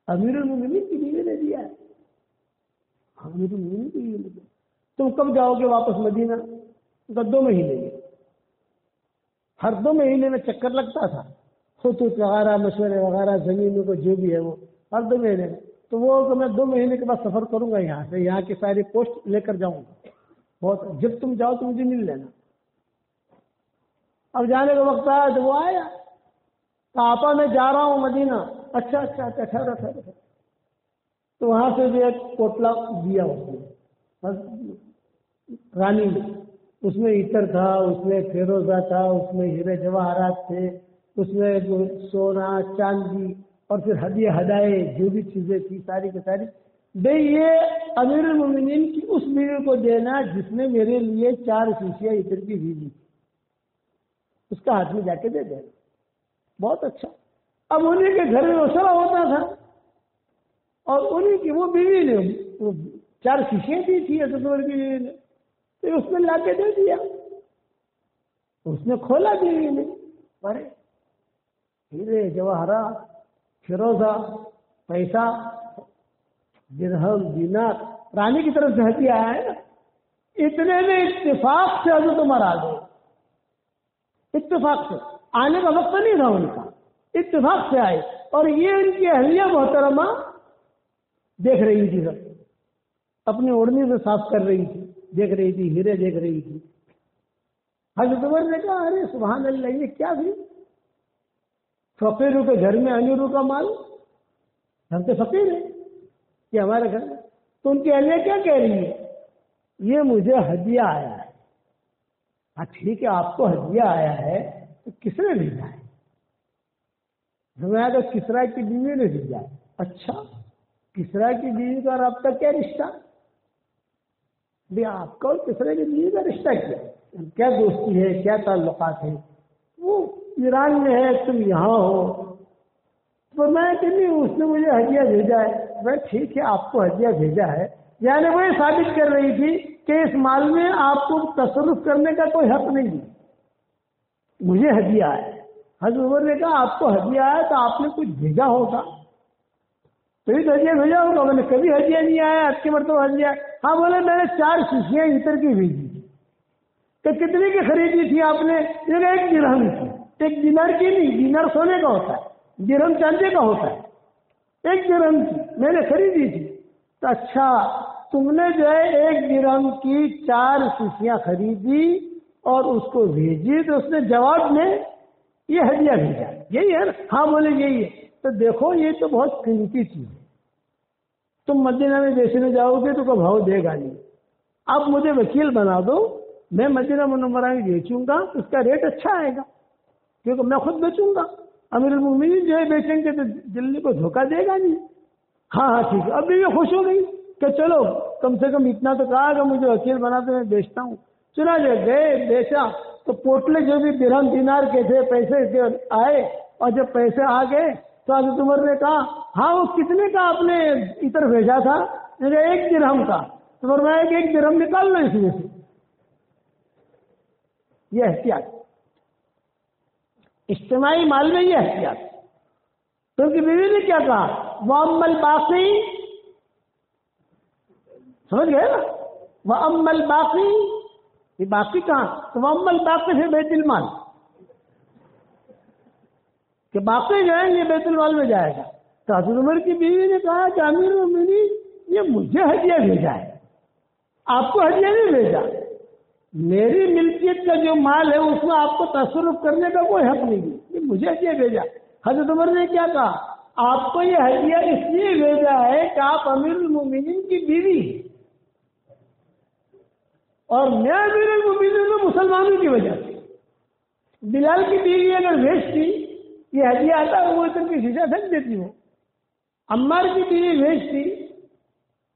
امیر المومنین کی بیوی نے دیا ہے؟ امیر المومنین کی بیوی نے دیا. تم کب جاؤ گے واپس مدینہ؟ 2 مہینے میں. ہر 2 مہینے میں چکر لگتا تھا، خطوط وغیرہ مشورے وغیرہ زمینوں کو جو بھی ہے وہ ہر 2 مہینے میں. تو وہ کہ میں 2 مہینے کے بعد سفر کروں گا یہاں سے، یہاں کی ساری پوسٹ لے کر جاؤں گا. بہت جب تم جاؤ تو مجھے مل لینا. اب جانے کا وقت آیا تو وہ آیا، تو آپا میں جا رہا ہوں مدینہ. اچھا ٹھہرو. تو وہاں سے بھی ایک کوٹلا دیا اس نے رانی نے. اس میں عطر تھا، اس میں فیروزہ تھا، اس میں ہیرے جواہرات تھے، اس میں سونا چاندی، اور پھر ہدیے ہدایے جو بھی چیزیں تھی ساری کی ساری. بھائی یہ امیر المومنین کی اس بیوی کو دینا جس نے میرے لیے 4 شیشیاں عطر کی بھیجی، اس کا ہاتھ میں جا کے دے دینا. بہت اچھا. اب انہیں کے گھر میں مسئلہ ہوتا تھا، اور انہیں کی وہ بیوی نے 4 شیشیاں دی تھی حضرت عمر کی بیوی نے، تو اس نے لا کے دے دیا. اس نے کھولا بیوی نے، ارے ہیرے جواہرات، فیروزہ، پیسہ، درہم، دینار، رانی کی طرف سے ہدیہ آیا ہے نا. اتنے میں اتفاق سے حضرت عمر آ گئے. اتفاق سے آنے کا وقت نہیں تھا ان کا، اتفاق سے آئے. اور یہ ان کی اہلیہ محترمہ دیکھ رہی تھی، سب اپنی اوڑھنی سے صاف کر رہی تھی، دیکھ رہی تھی، ہیرے دیکھ رہی تھی. حضرت عمر نے کہا ارے سبحان اللہ، یہ کیا بھی فقیروں کے گھر میں امیروں کا مال، ہم تو فقیر ہیں یہ ہمارے گھر میں. تو ان کی اہلیہ کیا کہہ رہی ہے؟ یہ مجھے ہدیہ آیا ہے. ہاں ٹھیک ہے، آپ کو ہدیہ آیا ہے تو کس نے بھیجا ہے؟ ہمیں تو کسرا کی بیوی نے بھیجا ہے. اچھا کسرا کی بیوی کا اور آپ کا کیا رشتہ؟ آپ کا اور کسرا کی بیوی کا رشتہ کیا دوستی ہے، کیا تعلقات ہیں؟ وہ ایران میں ہے، تم یہاں ہو. تو میں کہ نہیں، اس نے مجھے ہدیہ بھیجا ہے. میں ٹھیک ہے آپ کو ہدیہ بھیجا ہے، یعنی وہ یہ ثابت کر رہی تھی کہ اس مال میں آپ کو تصرف کرنے کا کوئی حق نہیں ہے، مجھے ہدیہ ہے۔ حضرت عمر نے کہا آپ کو ہدیہ آیا تو آپ نے کچھ بھیجا ہوگا، تو یہ ہدیہ بھیجا ہوگا؟ میں نے کبھی ہدیہ نہیں آیا، آپ کے مرتبہ ہدیہ۔ ہاں بولے میں نے 4 شیشیاں عطر کی بھیجی تھی۔ کہ کتنے کی خریدی تھی آپ نے؟ ایک درہم کی، ایک دینار کی نہیں، دینار سونے کا ہوتا ہے، درہم چاندی کا ہوتا ہے، ایک درہم کی میں نے خریدی تھی۔ تو اچھا تم نے جو ہے 1 درہم کی 4 شیشیاں خریدی اور اس کو بھیجی، تو اس نے جواب میں یہ ہدیہ بھیجا، یہی ہے نا؟ ہاں بولے یہی ہے۔ تو دیکھو یہ تو بہت قیمتی چیز ہے، تم مدینہ میں بیچنے جاؤ گے تو کوئی بھاؤ دے گا نہیں، آپ مجھے وکیل بنا دو، میں مدینہ منورہ میں بیچوں گا، اس کا ریٹ اچھا آئے گا، کیونکہ میں خود بیچوں گا، امیر المومنین جو ہے بیچیں گے تو دلی کو دھوکہ دے گا نہیں۔ ہاں ہاں ٹھیک ہے۔ اب بھی یہ خوش ہو گئی کہ چلو کم سے کم اتنا تو کہا کہ مجھے وکیل بنا دو، میں بیچتا ہوں۔ چنانچہ گئے، بیچا، تو پوٹلے جو بھی درہم دینار کے تھے پیسے جو آئے، اور جب پیسے آ گئے تو حضرت عمر نے کہا ہاں وہ کتنے کا آپ نے عطر بھیجا تھا؟ 1 درہم کا۔ تو فرمایا کہ 1 درہم نکال لو اس میں سے۔ یہ احتیاط، اجتماعی مال میں یہ احتیاط۔ تو ان کی بیوی نے کیا کہا؟ وَأَمَّا الْبَاقِي، سمجھ گئے نا؟ وَأَمَّا الْبَاقِي، یہ باقی کہاں؟ تو وَأَمَّا الْبَاقِي سے بیت المال، کہ باقی جو ہے یہ بیت المال میں جائے گا۔ تو حضرت عمر کی بیوی نے کہا کہ امیر المومنین یہ مجھے ہدیہ بھیجا ہے، آپ کو ہدیہ نہیں بھیجا، میری ملکیت کا جو مال ہے اس میں آپ کو تصرف کرنے کا کوئی حق نہیں ہے، یہ مجھے ہدیہ بھیجا۔ حضرت عمر نے کیا کہا؟ آپ کو یہ ہدیہ اس لیے بھیجا ہے کہ آپ امیر المومنین کی بیوی ہیں، اور میں امیر المومنین ہوں مسلمانوں کی وجہ سے۔ بلال کی بیوی اگر بھیجتی یہ ہدیہ آتا وہ اتر کی شیشہ پھینک دیتی، وہ عمار کی بیوی بھیجتی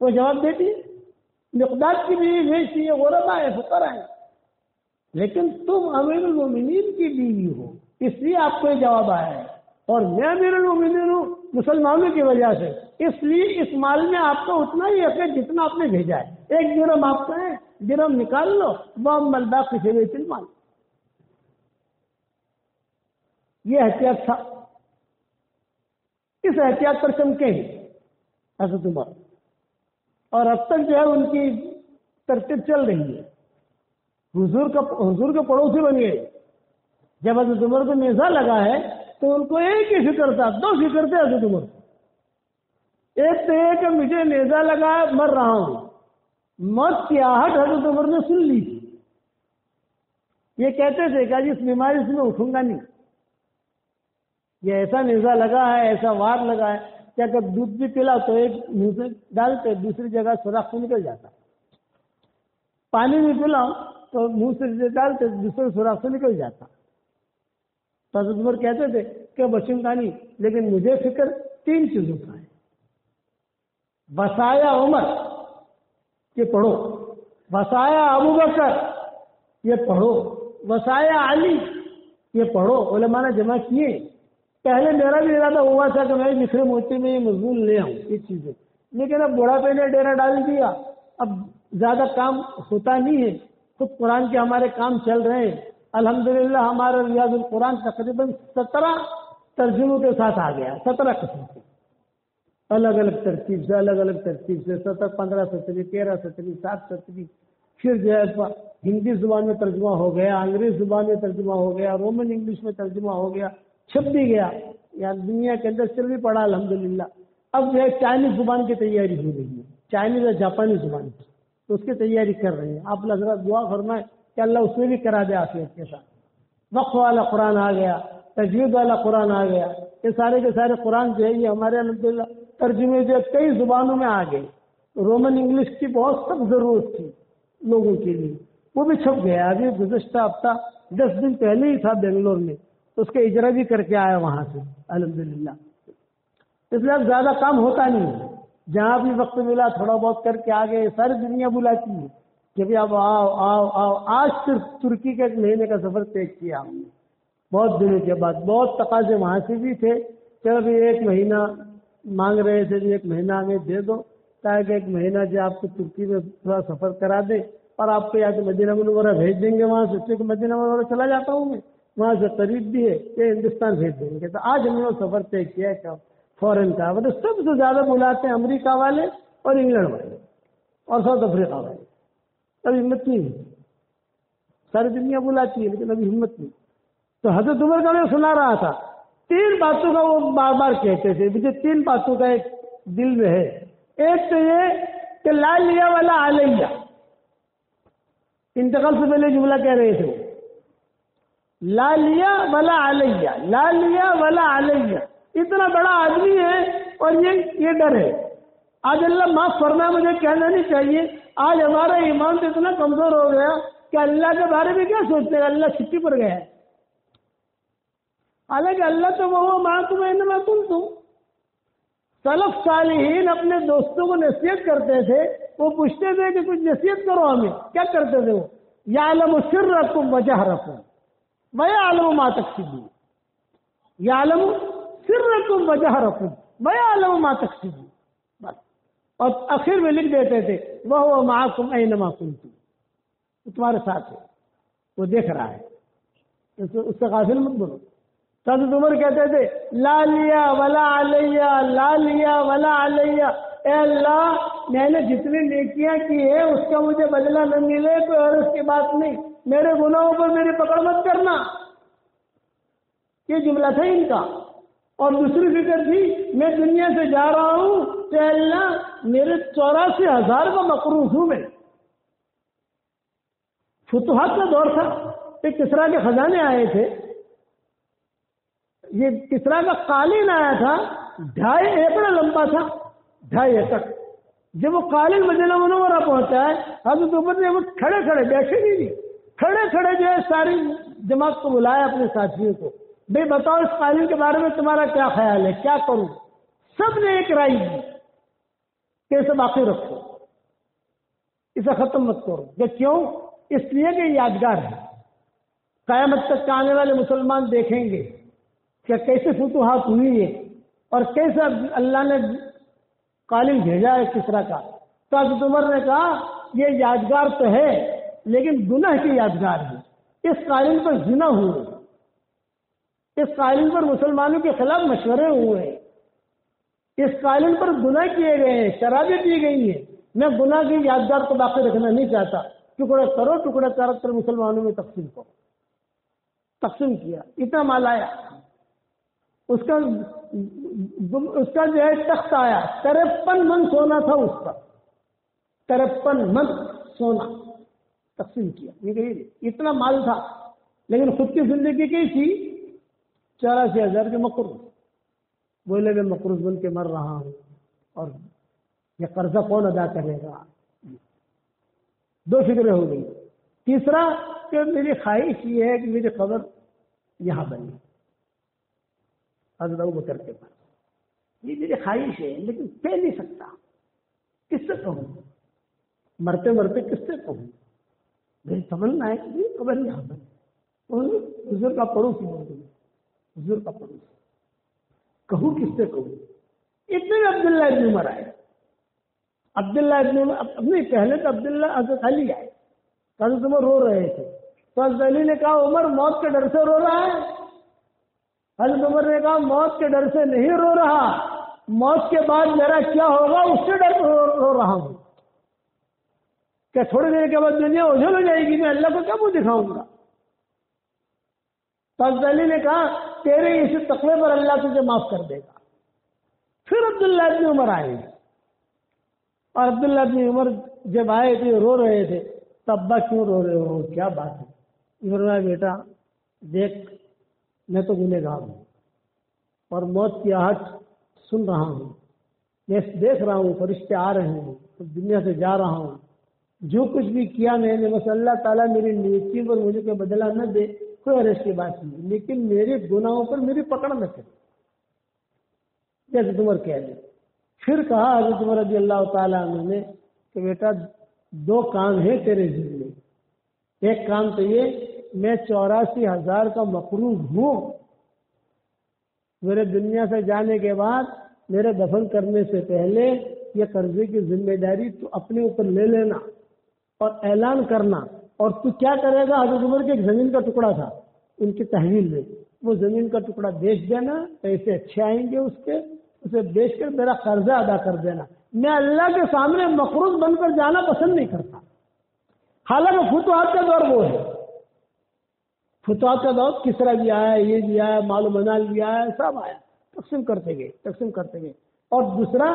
وہ جواب دیتی، مقداد کی بیوی بھیجتی یہ غربا ہے، فقراء ہے، لیکن تم امیر المومنین کی بیوی ہو اس لیے آپ کو یہ جواب آیا ہے، اور میں امیر المومنین ہوں مسلمانوں کی وجہ سے، اس لیے اس مال میں آپ کو اتنا ہی حق ہے جتنا آپ نے بھیجا ہے۔ 1 درہم آپ کا ہے، درہم نکال لو، وَأَمَّا الْبَاقِي فِي بَيْتِ الْمَالِ۔ یہ احتیاط تھا، اس احتیاط پر چمکے ہیں حضرت عمر، اور اب تک جو ہے ان کی ترتیب چل رہی ہے۔ حضور کے پڑوسی بن گئے۔ جب حضرت عمر کو نیزہ لگا ہے تو ان کو ایک ہی فکر تھا، 2 فکر تھے حضرت عمر کو۔ ایک تو یہ کہ مجھے نیزہ لگا ہے، مر رہا ہوں، موت کی آہٹ حضرت عمر نے سن لی تھی۔ یہ کہتے تھے کہ اس بیماری سے میں اٹھوں گا نہیں، یہ ایسا نیزہ لگا ہے، ایسا وار لگا ہے کہ اگر دودھ بھی پلا تو ایک منہ سے ڈالتے دوسری جگہ سوراخ سے نکل جاتا، پانی بھی پلاؤ تو منہ سے ڈالتے دوسرے سوراخ سے نکل جاتا۔ تو حضرت عمر کہتے تھے کہ بچوں کا نہیں، لیکن مجھے فکر 3 چیزوں کا ہے۔ وصایا عمر یہ پڑھو، وصایا ابو بکر یہ پڑھو، وصایا علی یہ پڑھو، علماء نے جمع کیے۔ پہلے میرا بھی ارادہ ہوا تھا کہ میں بکھرے موتی میں یہ مضمون لے آؤں یہ چیزیں، لیکن اب بڑھاپے نے ڈیرا ڈال دیا، اب زیادہ کام ہوتا نہیں ہے، خود قرآن کے ہمارے کام چل رہے ہیں۔ الحمدللہ ہمارا ریاض القرآن تقریباً 17 ترجموں کے ساتھ آ گیا، 17 قسم کے، الگ الگ ترتیب سے 17 15 17 13 17 7 17، پھر جو ہے ہندی زبان میں ترجمہ ہو گیا، انگریزی زبان میں ترجمہ ہو گیا، رومن انگلش میں ترجمہ ہو گیا، چھپ بھی گیا، یعنی دنیا کے اندر چل بھی پڑا الحمدللہ۔ اب جو ہے چائنیز زبان کی تیاری ہو رہی ہے، چائنیز اور جاپانی زبان کی، تو اس کی تیاری کر رہے ہیں۔ آپ حضرات دعا فرمائیں کہ اللہ اس میں بھی کرا دے عافیت کے ساتھ۔ وقف والا قرآن آ گیا، تجوید والا قرآن آ گیا، یہ سارے کے سارے قرآن جو ہے یہ ہمارے الحمدللہ ترجمے جو کئی زبانوں میں آ گئے۔ رومن انگلش کی بہت سخت ضرورت تھی لوگوں کے لیے، وہ بھی چھپ گیا۔ ابھی گزشتہ ہفتہ 10 دن پہلے ہی تھا بنگلور میں، اس کے اجرا بھی کر کے آیا وہاں سے الحمدللہ۔ اس لیے اب زیادہ کام ہوتا نہیں ہے، جہاں بھی وقت ملا تھوڑا بہت کر کے آگے، ساری دنیا بلاتی ہے کہ بھی اب آؤ آؤ آؤ۔ آج صرف ترکی کا 1 مہینے کا سفر طے کیا ہم نے، بہت دنوں کے بعد۔ بہت تقاضے وہاں سے بھی تھے، چلو بھی 1 مہینہ مانگ رہے تھے، 1 مہینہ ہمیں دے دو، تاکہ 1 مہینہ جو آپ کو ترکی میں تھوڑا سفر کرا دے اور آپ کو یا تو مدینہ منورہ بھیج دیں گے وہاں سے، کیونکہ مدینہ منورہ چلا جاتا ہوں میں، وہاں سے قریب بھی ہے کہ ہندوستان بھیج دیں گے۔ تو آج ہم نے وہ سفر طے کیا ہے فورن کا، مطلب سب سے زیادہ بلاتے ہیں امریکہ والے اور انگلینڈ والے اور ساؤتھ افریقہ والے۔ ابھی ہمت نہیں ہے، ساری دنیا بلاتی ہے لیکن ابھی ہمت نہیں۔ تو حضرت عمر کا میں سنا رہا تھا، 3 باتوں کا وہ بار بار کہتے تھے، مجھے 3 باتوں کا ایک دل میں ہے۔ ایک تو یہ کہ لا لیا ولا علیہ، انتقال سے پہلے جملہ کہہ رہے تھے، لا لیا ولا علیہ، لا لیا ولا علیہ۔ اتنا بڑا آدمی ہے اور یہ ڈر ہے، آج اللہ معاف فرمائے مجھے کہنا نہیں چاہیے، آج ہمارا ایمان تو اتنا کمزور ہو گیا کہ اللہ کے بارے میں کیا سوچتے ہیں، اللہ چھٹی پر گیا ہے۔ حالانکہ اللہ تو وہ معکم اینما کنتم۔ سلف صالحین اپنے دوستوں کو نصیحت کرتے تھے، وہ پوچھتے تھے کہ کچھ نصیحت کرو ہمیں، کیا کرتے تھے وہ؟ یعلم سرکم وجہرکم ویعلم ما تکسبون، یعلم سرکم وجہرکم ویعلم ما تکسبون، بس۔ اور آخر میں لکھ دیتے تھے وہو معکم اینما کنتم، وہ تمہارے ساتھ ہے، وہ دیکھ رہا ہے، اس سے غافل مت بنو۔ حضرت عمر کہتے تھے لا لیا ولا علیہ، لا لیا ولا علیہ، اے اللہ میں نے جتنی نیکیاں کی ہے اس کا مجھے بدلہ نہ ملے کوئی اور اس کی بات نہیں، میرے گناہوں پر میری پکڑ مت کرنا، یہ جملہ تھا ان کا۔ اور دوسری فکر تھی میں دنیا سے جا رہا ہوں کہ اللہ میرے 84,000 کا مقروض ہوں میں۔ فتوحات کا دور تھا، ایک کسریٰ کے خزانے آئے تھے، یہ کسریٰ کا قالین آیا تھا، 2.5 ایکڑ لمبا تھا، 2.5 ایکڑ۔ جب وہ قالین مدینہ منورہ پہنچا ہے، حضرت عمر نے وہ کھڑے کھڑے، بیٹھے نہیں، کھڑے کھڑے جو ہے ساری جماعت کو بلایا اپنے ساتھیوں کو، بھائی بتاؤ اس قالین کے بارے میں تمہارا کیا خیال ہے، کیا کروں؟ سب نے ایک رائے دی کہ اسے باقی رکھو، اسے ختم مت کرو۔ کہ کیوں؟ اس لیے کہ یادگار ہے، قیامت تک آنے والے مسلمان دیکھیں گے کہ کیسے فتوحات ہوئی ہے اور کیسے اللہ نے قالین بھیجا ہے کسریٰ کا۔ تو حضرت عمر نے کہا یہ یادگار تو ہے لیکن گناہ کی یادگار ہے، اس قالین پر زنا ہوئے، اس قالین پر مسلمانوں کے خلاف مشورے ہوئے، اس قالین پر گناہ کیے گئے ہیں، شرابیں پی گئی ہیں، میں گناہ کی یادگار کو باقی رکھنا نہیں چاہتا، ٹکڑے کرو، ٹکڑے کر مسلمانوں میں تقسیم کرو۔ تقسیم کیا، اتنا مال آیا، اس کا جو ہے تخت آیا، 53 من سونا تھا اس پر، 53 من سونا تقسیم کیا، یہ اتنا مال تھا، لیکن خود کی زندگی کی تھی 84,000 کے مقروض۔ بولے میں مقروض بن کے مر رہا ہوں اور یہ قرضہ کون ادا کرے گا؟ 2 فکریں ہو گئی۔ تیسرا کہ میری خواہش یہ ہے کہ میری قبر یہاں بنی، حضرت ابوبکر کے پاس، یہ میری خواہش ہے لیکن کہہ نہیں سکتا، کس سے کہوں؟ مرتے مرتے کس سے کہوں؟ میری تمنا ہے کہ قبر یہاں بنی، حضور کا پڑوسی بول گئی، حضور کا پڑوسی، کہوں کس سے کہوں؟ اتنے میں عبداللہ ابن عمر آئے، عبداللہ ابن عمر نہیں، پہلے تو عبداللہ حضرت علی آئے، حضرت عمر رو رہے تھے، تو حضرت علی نے کہا عمر موت کے ڈر سے رو رہا ہے؟ حضرت عمر نے کہا موت کے ڈر سے نہیں رو رہا، موت کے بعد میرا کیا ہوگا اس سے ڈر رو رہا ہوں، کہ تھوڑی دیر کے بعد دنیا اجل ہو جائے گی، میں اللہ کو کیا منہ دکھاؤں گا؟ تو حضرت علی نے کہا تیرے اس تقوی پر اللہ تجھے معاف کر دے گا۔ پھر عبداللہ ابن عمر آئے، اور عبداللہ ابن عمر جب آئے تھے رو رہے تھے، تو ابا کیوں رو رہے ہو، کیا بات ہے؟ فرمایا بیٹا دیکھ میں تو گنہگار ہوں اور موت کی آہٹ سن رہا ہوں، میں دیکھ رہا ہوں فرشتے آ رہے ہیں، دنیا سے جا رہا ہوں، جو کچھ بھی کیا میں نے بس اللہ تعالیٰ میری نیکی پر مجھے کوئی بدلہ نہ دے، کوئی عرض کی بات نہیں، لیکن میرے گناہوں پر میری پکڑ نہ کرے، جیسے عمر کہہ دیں۔ پھر کہا حضرت عمر رضی اللہ تعالیٰ عنہ نے کہ بیٹا 2 کام ہے تیرے ذمہ، ایک کام تو یہ میں 84,000 کا مقروض ہوں، میرے دنیا سے جانے کے بعد میرے دفن کرنے سے پہلے یہ قرضے کی ذمہ داری تو اپنے اوپر لے لینا اور اعلان کرنا، اور تو کیا کرے گا؟ حضرت عمر کے ایک زمین کا ٹکڑا تھا ان کی تحویل میں، وہ زمین کا ٹکڑا بیچ دینا، پیسے اچھے آئیں گے اس کے، اسے بیچ کر میرا قرضہ ادا کر دینا۔ میں اللہ کے سامنے مقروض بن کر جانا پسند نہیں کرتا۔ حالانکہ فتوحات کا دور وہ ہے، فتوحات کا دور کسرا بھی آیا، یہ بھی آیا، مال و منال بھی آیا، سب آیا، تقسیم کرتے گئے۔ اور دوسرا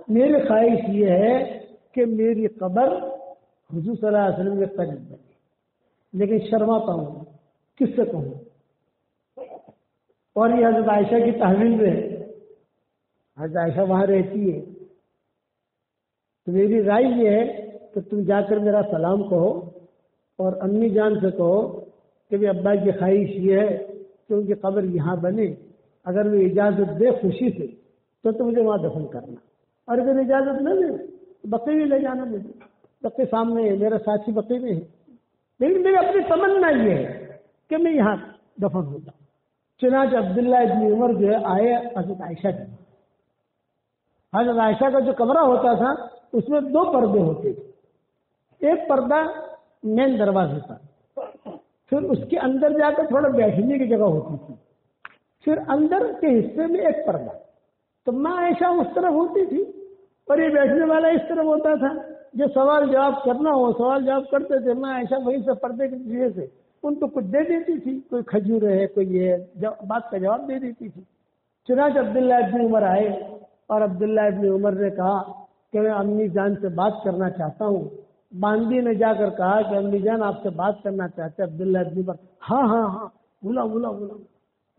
میری خواہش یہ ہے کہ میری قبر حضور صلی اللہ علیہ وسلم کے قریب بنے، لیکن شرماتا ہوں کس سے کہوں؟ اور یہ حضرت عائشہ کی تحویل میں ہے، حضرت عائشہ وہاں رہتی ہے، تو میری رائے یہ ہے کہ تم جا کر میرا سلام کہو اور امی جان سے کہو کہ بھی ابا کی خواہش یہ ہے کہ ان کی قبر یہاں بنے، اگر وہ اجازت دے خوشی سے تو مجھے وہاں دفن کرنا، اور اگر اجازت نہ دے تو بقی بھی لے جانا، مجھے بقی سامنے ہے، میرا ساتھی بقی میں ہے، لیکن میری اپنی تمنا یہ ہے کہ میں یہاں دفن ہوتا۔ چنانچہ عبداللہ ابن عمر جو ہے آئے حضرت عائشہ کی، حضرت عائشہ کا جو کمرہ ہوتا تھا اس میں 2 پردے ہوتے تھے، ایک پردہ مین دروازے پر، پھر اس کے اندر جا کر تھوڑا بیٹھنے کی جگہ ہوتی تھی، پھر اندر کے حصے میں ایک پردہ، تو ماں عائشہ اس طرف ہوتی تھی اور یہ بیٹھنے والا اس طرف ہوتا تھا، جو سوال جواب کرنا ہو سوال جواب کرتے تھے، ماں عائشہ وہیں سے پردے کے ذریعے سے ان کو کچھ دے دیتی تھی، کوئی کھجور ہے کوئی یہ بات کا جواب دے دیتی تھی۔ چنانچہ عبداللہ ابن عمر آئے اور عبداللہ ابن عمر نے کہا کہ میں امی جان سے بات کرنا چاہتا ہوں۔ باندی نے جا کر کہا کہ امی جان آپ سے بات کرنا چاہتے ہیں۔ عبداللہ ابن عمر ہاں بولا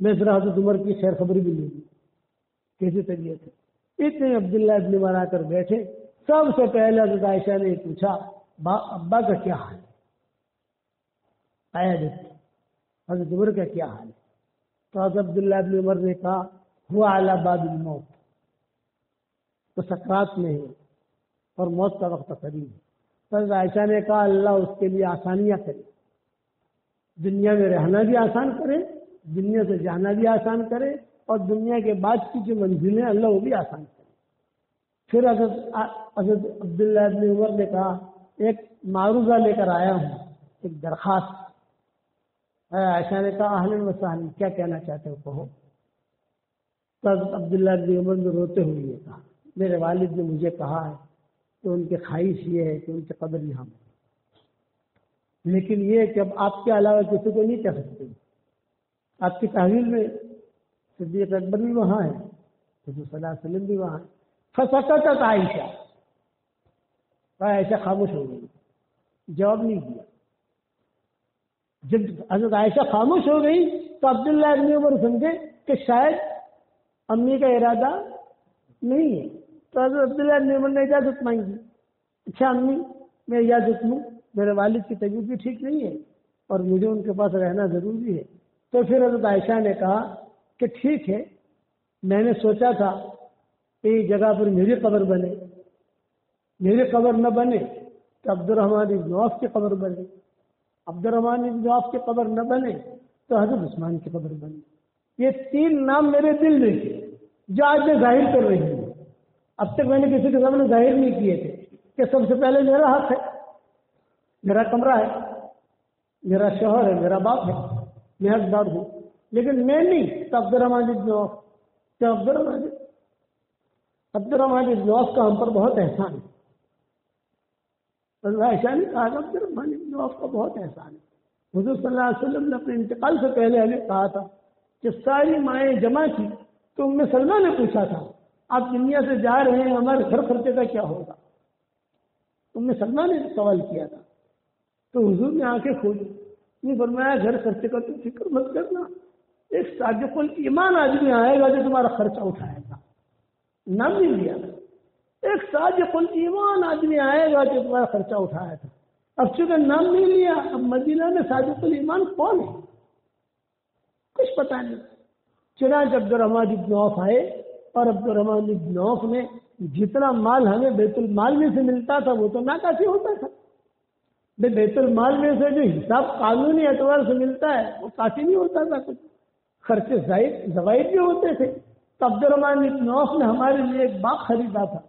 میں ذرا حضرت عمر کی خیر خبری بھی لوں گی، کیسی طبیعت ہے۔ اتنے عبداللہ ابن عمر آ کر بیٹھے، سب سے پہلے حضرت عائشہ نے پوچھا ابا کا کیا حال ہے؟ آیا دیکھتے حضرت عمر کا کیا حال ہے؟ تو حضرت عبداللہ ابن عمر نے کہا ہوا اعلی باب الموت، تو سکرات میں ہے اور موت کا وقت قریب ہے۔ تو حضرت عائشہ نے کہا اللہ اس کے لیے آسانیاں کرے، دنیا میں رہنا بھی آسان کرے، دنیا سے جانا بھی آسان کرے، اور دنیا کے بعد کی جو منزلیں اللہ وہ بھی آسان کرے۔ پھر حضرت عبداللہ ابن عمر نے کہا ایک معروضہ لے کر آیا ہوں، ایک درخواست۔ عائشہ نے کہا اہلاً و سہلاً، کیا کہنا چاہتے ہو کہو۔ تو حضرت عبداللہ ابن عمر نے روتے ہوئے یہ کہا میرے والد نے مجھے کہا ہے کہ ان کی خواہش یہ ہے کہ ان کی قبر یہاں ہو، لیکن یہ کہ اب آپ کے علاوہ کسی کو نہیں کہہ سکتے۔ آپ کی تحویل میں صدیق اکبر بھی وہاں ہے، حضور صلی اللہ علیہ وسلم بھی وہاں ہے۔ فسکتت عائشہ، عائشہ خاموش ہو گئی، جواب نہیں دیا۔ جب حضرت عائشہ خاموش ہو گئی تو عبداللہ ابن عمر سمجھے کہ شاید امی کا ارادہ نہیں ہے، تو حضرت عبداللہ ابن عمر نے اجازت مانگی، اچھا امی میں اجازت لوں، میرے والد کی طبیعت بھی ٹھیک نہیں ہے اور مجھے ان کے پاس رہنا ضروری ہے۔ تو پھر حضرت عائشہ نے کہا کہ ٹھیک ہے، میں نے سوچا تھا کہ اس جگہ پر میری قبر بنے، میری قبر نہ بنے تو عبد الرحمن بن عوف کی قبر بنے، عبد الرحمن بن عوف کی قبر نہ بنے تو حضرت عثمان کی قبر بنے۔ یہ 3 نام میرے دل میں تھے جو آج میں ظاہر کر رہی ہوں۔ اب تک میں نے کسی کے سامنے ظاہر نہیں کیے تھے کہ سب سے پہلے میرا حق ہے، میرا کمرہ ہے، میرا شوہر ہے، میرا باپ ہے، میں حقدار ہوں، لیکن میں نہیں تو عبد الرحمن بن عوف، تو عبد الرحمن بن عوف کا ہم پر بہت احسان ہے۔ عائشہ نے کہا عبد الرحمن بن عوف کا بہت احسان ہے۔ حضور صلی اللہ علیہ وسلم نے اپنے انتقال سے پہلے ہمیں کہا تھا کہ ساری مائیں جمع کی تو ام سلمہ نے پوچھا تھا آپ دنیا سے جا رہے ہیں، ہمارے گھر خرچے کا کیا ہوگا؟ ام سلمہ نے سوال کیا تھا، تو حضور نے آنکھیں کھولی، نہیں فرمایا گھر خرچے کا تو فکر مت کرنا، ایک صادق الایمان آدمی آئے گا جو تمہارا خرچہ اٹھائے گا۔ نام نہیں لیا، ایک صادق الایمان آدمی آئے گا جو تمہارا خرچہ اٹھایا تھا۔ اب چونکہ نام نہیں لیا، اب مدینہ میں صادق الایمان کون ہے کچھ پتا نہیں۔ چنانچہ عبد الرحمن بن عوف آئے اور عبد الرحمن بن عوف نے جتنا مال ہمیں بیت المال میں سے ملتا تھا وہ تو ناکافی ہوتا تھا، بیت المال میں سے جو حساب قانونی اعتبار سے ملتا ہے وہ کافی نہیں ہوتا تھا، کچھ خرچے زائد بھی ہوتے تھے۔ تو عبد الرحمن بن عوف نے ہمارے لیے ایک باغ خریدا تھا،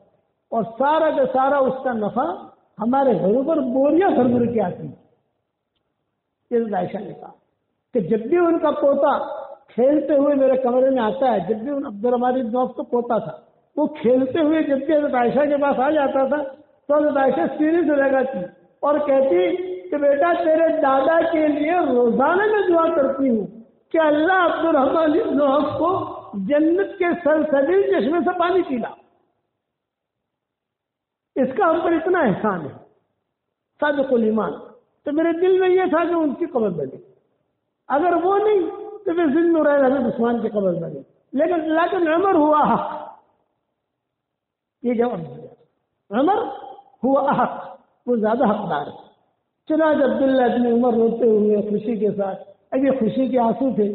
اور سارا کا سارا اس کا نفع ہمارے گھروں پر بوریاں بھر بھر کے آتی. یہ عائشہ نے کہا کہ جب بھی ان کا پوتا کھیلتے ہوئے میرے کمرے میں آتا ہے، جب بھی ان عبد الرحمن بن عوف کا پوتا تھا، وہ کھیلتے ہوئے جب بھی حضرت عائشہ کے پاس آ جاتا تھا تو حضرت عائشہ سینے سے لگاتی اور کہتی کہ بیٹا تیرے دادا کے لیے روزانہ میں دعا کرتی ہوں کہ اللہ عبد الرحمن بن عوف کو جنت کے سلسبیل چشمے سے پانی پلا. اس کا ہم پر اتنا احسان ہے صادق الایمان. تو میرے دل میں یہ تھا کہ ان کی قبر بنے، اگر وہ نہیں تو پھر ذل نورین حضرت عثمان کی قبر بنے. لیکن عمر ہوا حق، یہ جواب دیا، عمر ہوا حق، وہ زیادہ حقدار ہے. چنانچہ عبداللہ بن عمر روتے ہوئے خوشی کے ساتھ، اب یہ خوشی کے آنسو تھے،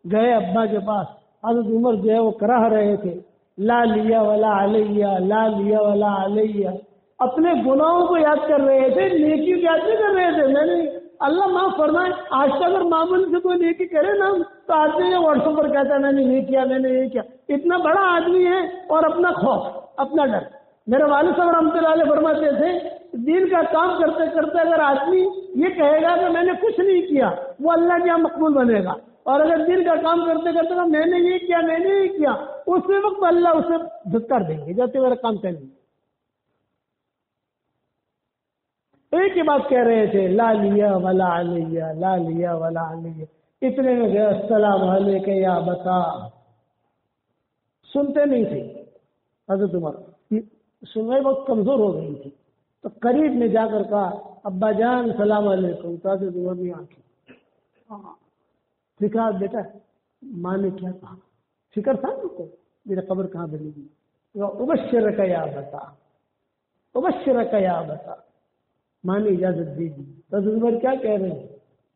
گئے ابا کے پاس. حضرت عمر جو ہے وہ کراہ رہے تھے، لا لیا ولا علیہ، لا لیا ولا علیہ. اپنے گناہوں کو یاد کر رہے تھے، نیکی کو یاد نہیں کر رہے تھے. میں نے اللہ معاف فرمائے، آج تک اگر معمول سے کوئی نیکی کرے نا تو آدمی یہ واٹس ایپ پر کہتا ہے میں نے یہ کیا، میں نے یہ کیا. اتنا بڑا آدمی ہے اور اپنا خوف، اپنا ڈر. میرے والد صاحب رحمۃ اللہ علیہ فرماتے تھے دین کا کام کرتے کرتے اگر آدمی یہ کہے گا کہ میں نے کچھ نہیں کیا، وہ اللہ کے یہاں مقبول بنے گا. اور اگر دین کا کام کرتے کرتے کہ میں نے یہ کیا، میں نے یہ کیا، اس وقت اللہ اسے دھکار دیں گے جاتے میرا کام کریں گے. ایک ہی بات کہہ رہے تھے، لا لیا ولا علیہ، لا لیا ولا علیہ. اتنے میں گئے السلام علیکم یا بتا. سنتے نہیں تھے حضرت عمر، سننے وقت کمزور ہو گئی تھی. تو قریب میں جا کر کہا ابا جان سلام علیکم. تو حضرت عمر نے آنکھیں فکر، بیٹا ماں نے کیا کہا؟ فکر تھا ان کو میرا قبر کہاں بنے گی. ابشرک یا بتا، ابشرک یا بتا. ماں نے اجازت دے دی. حضرت عمر کیا کہہ رہے ہیں؟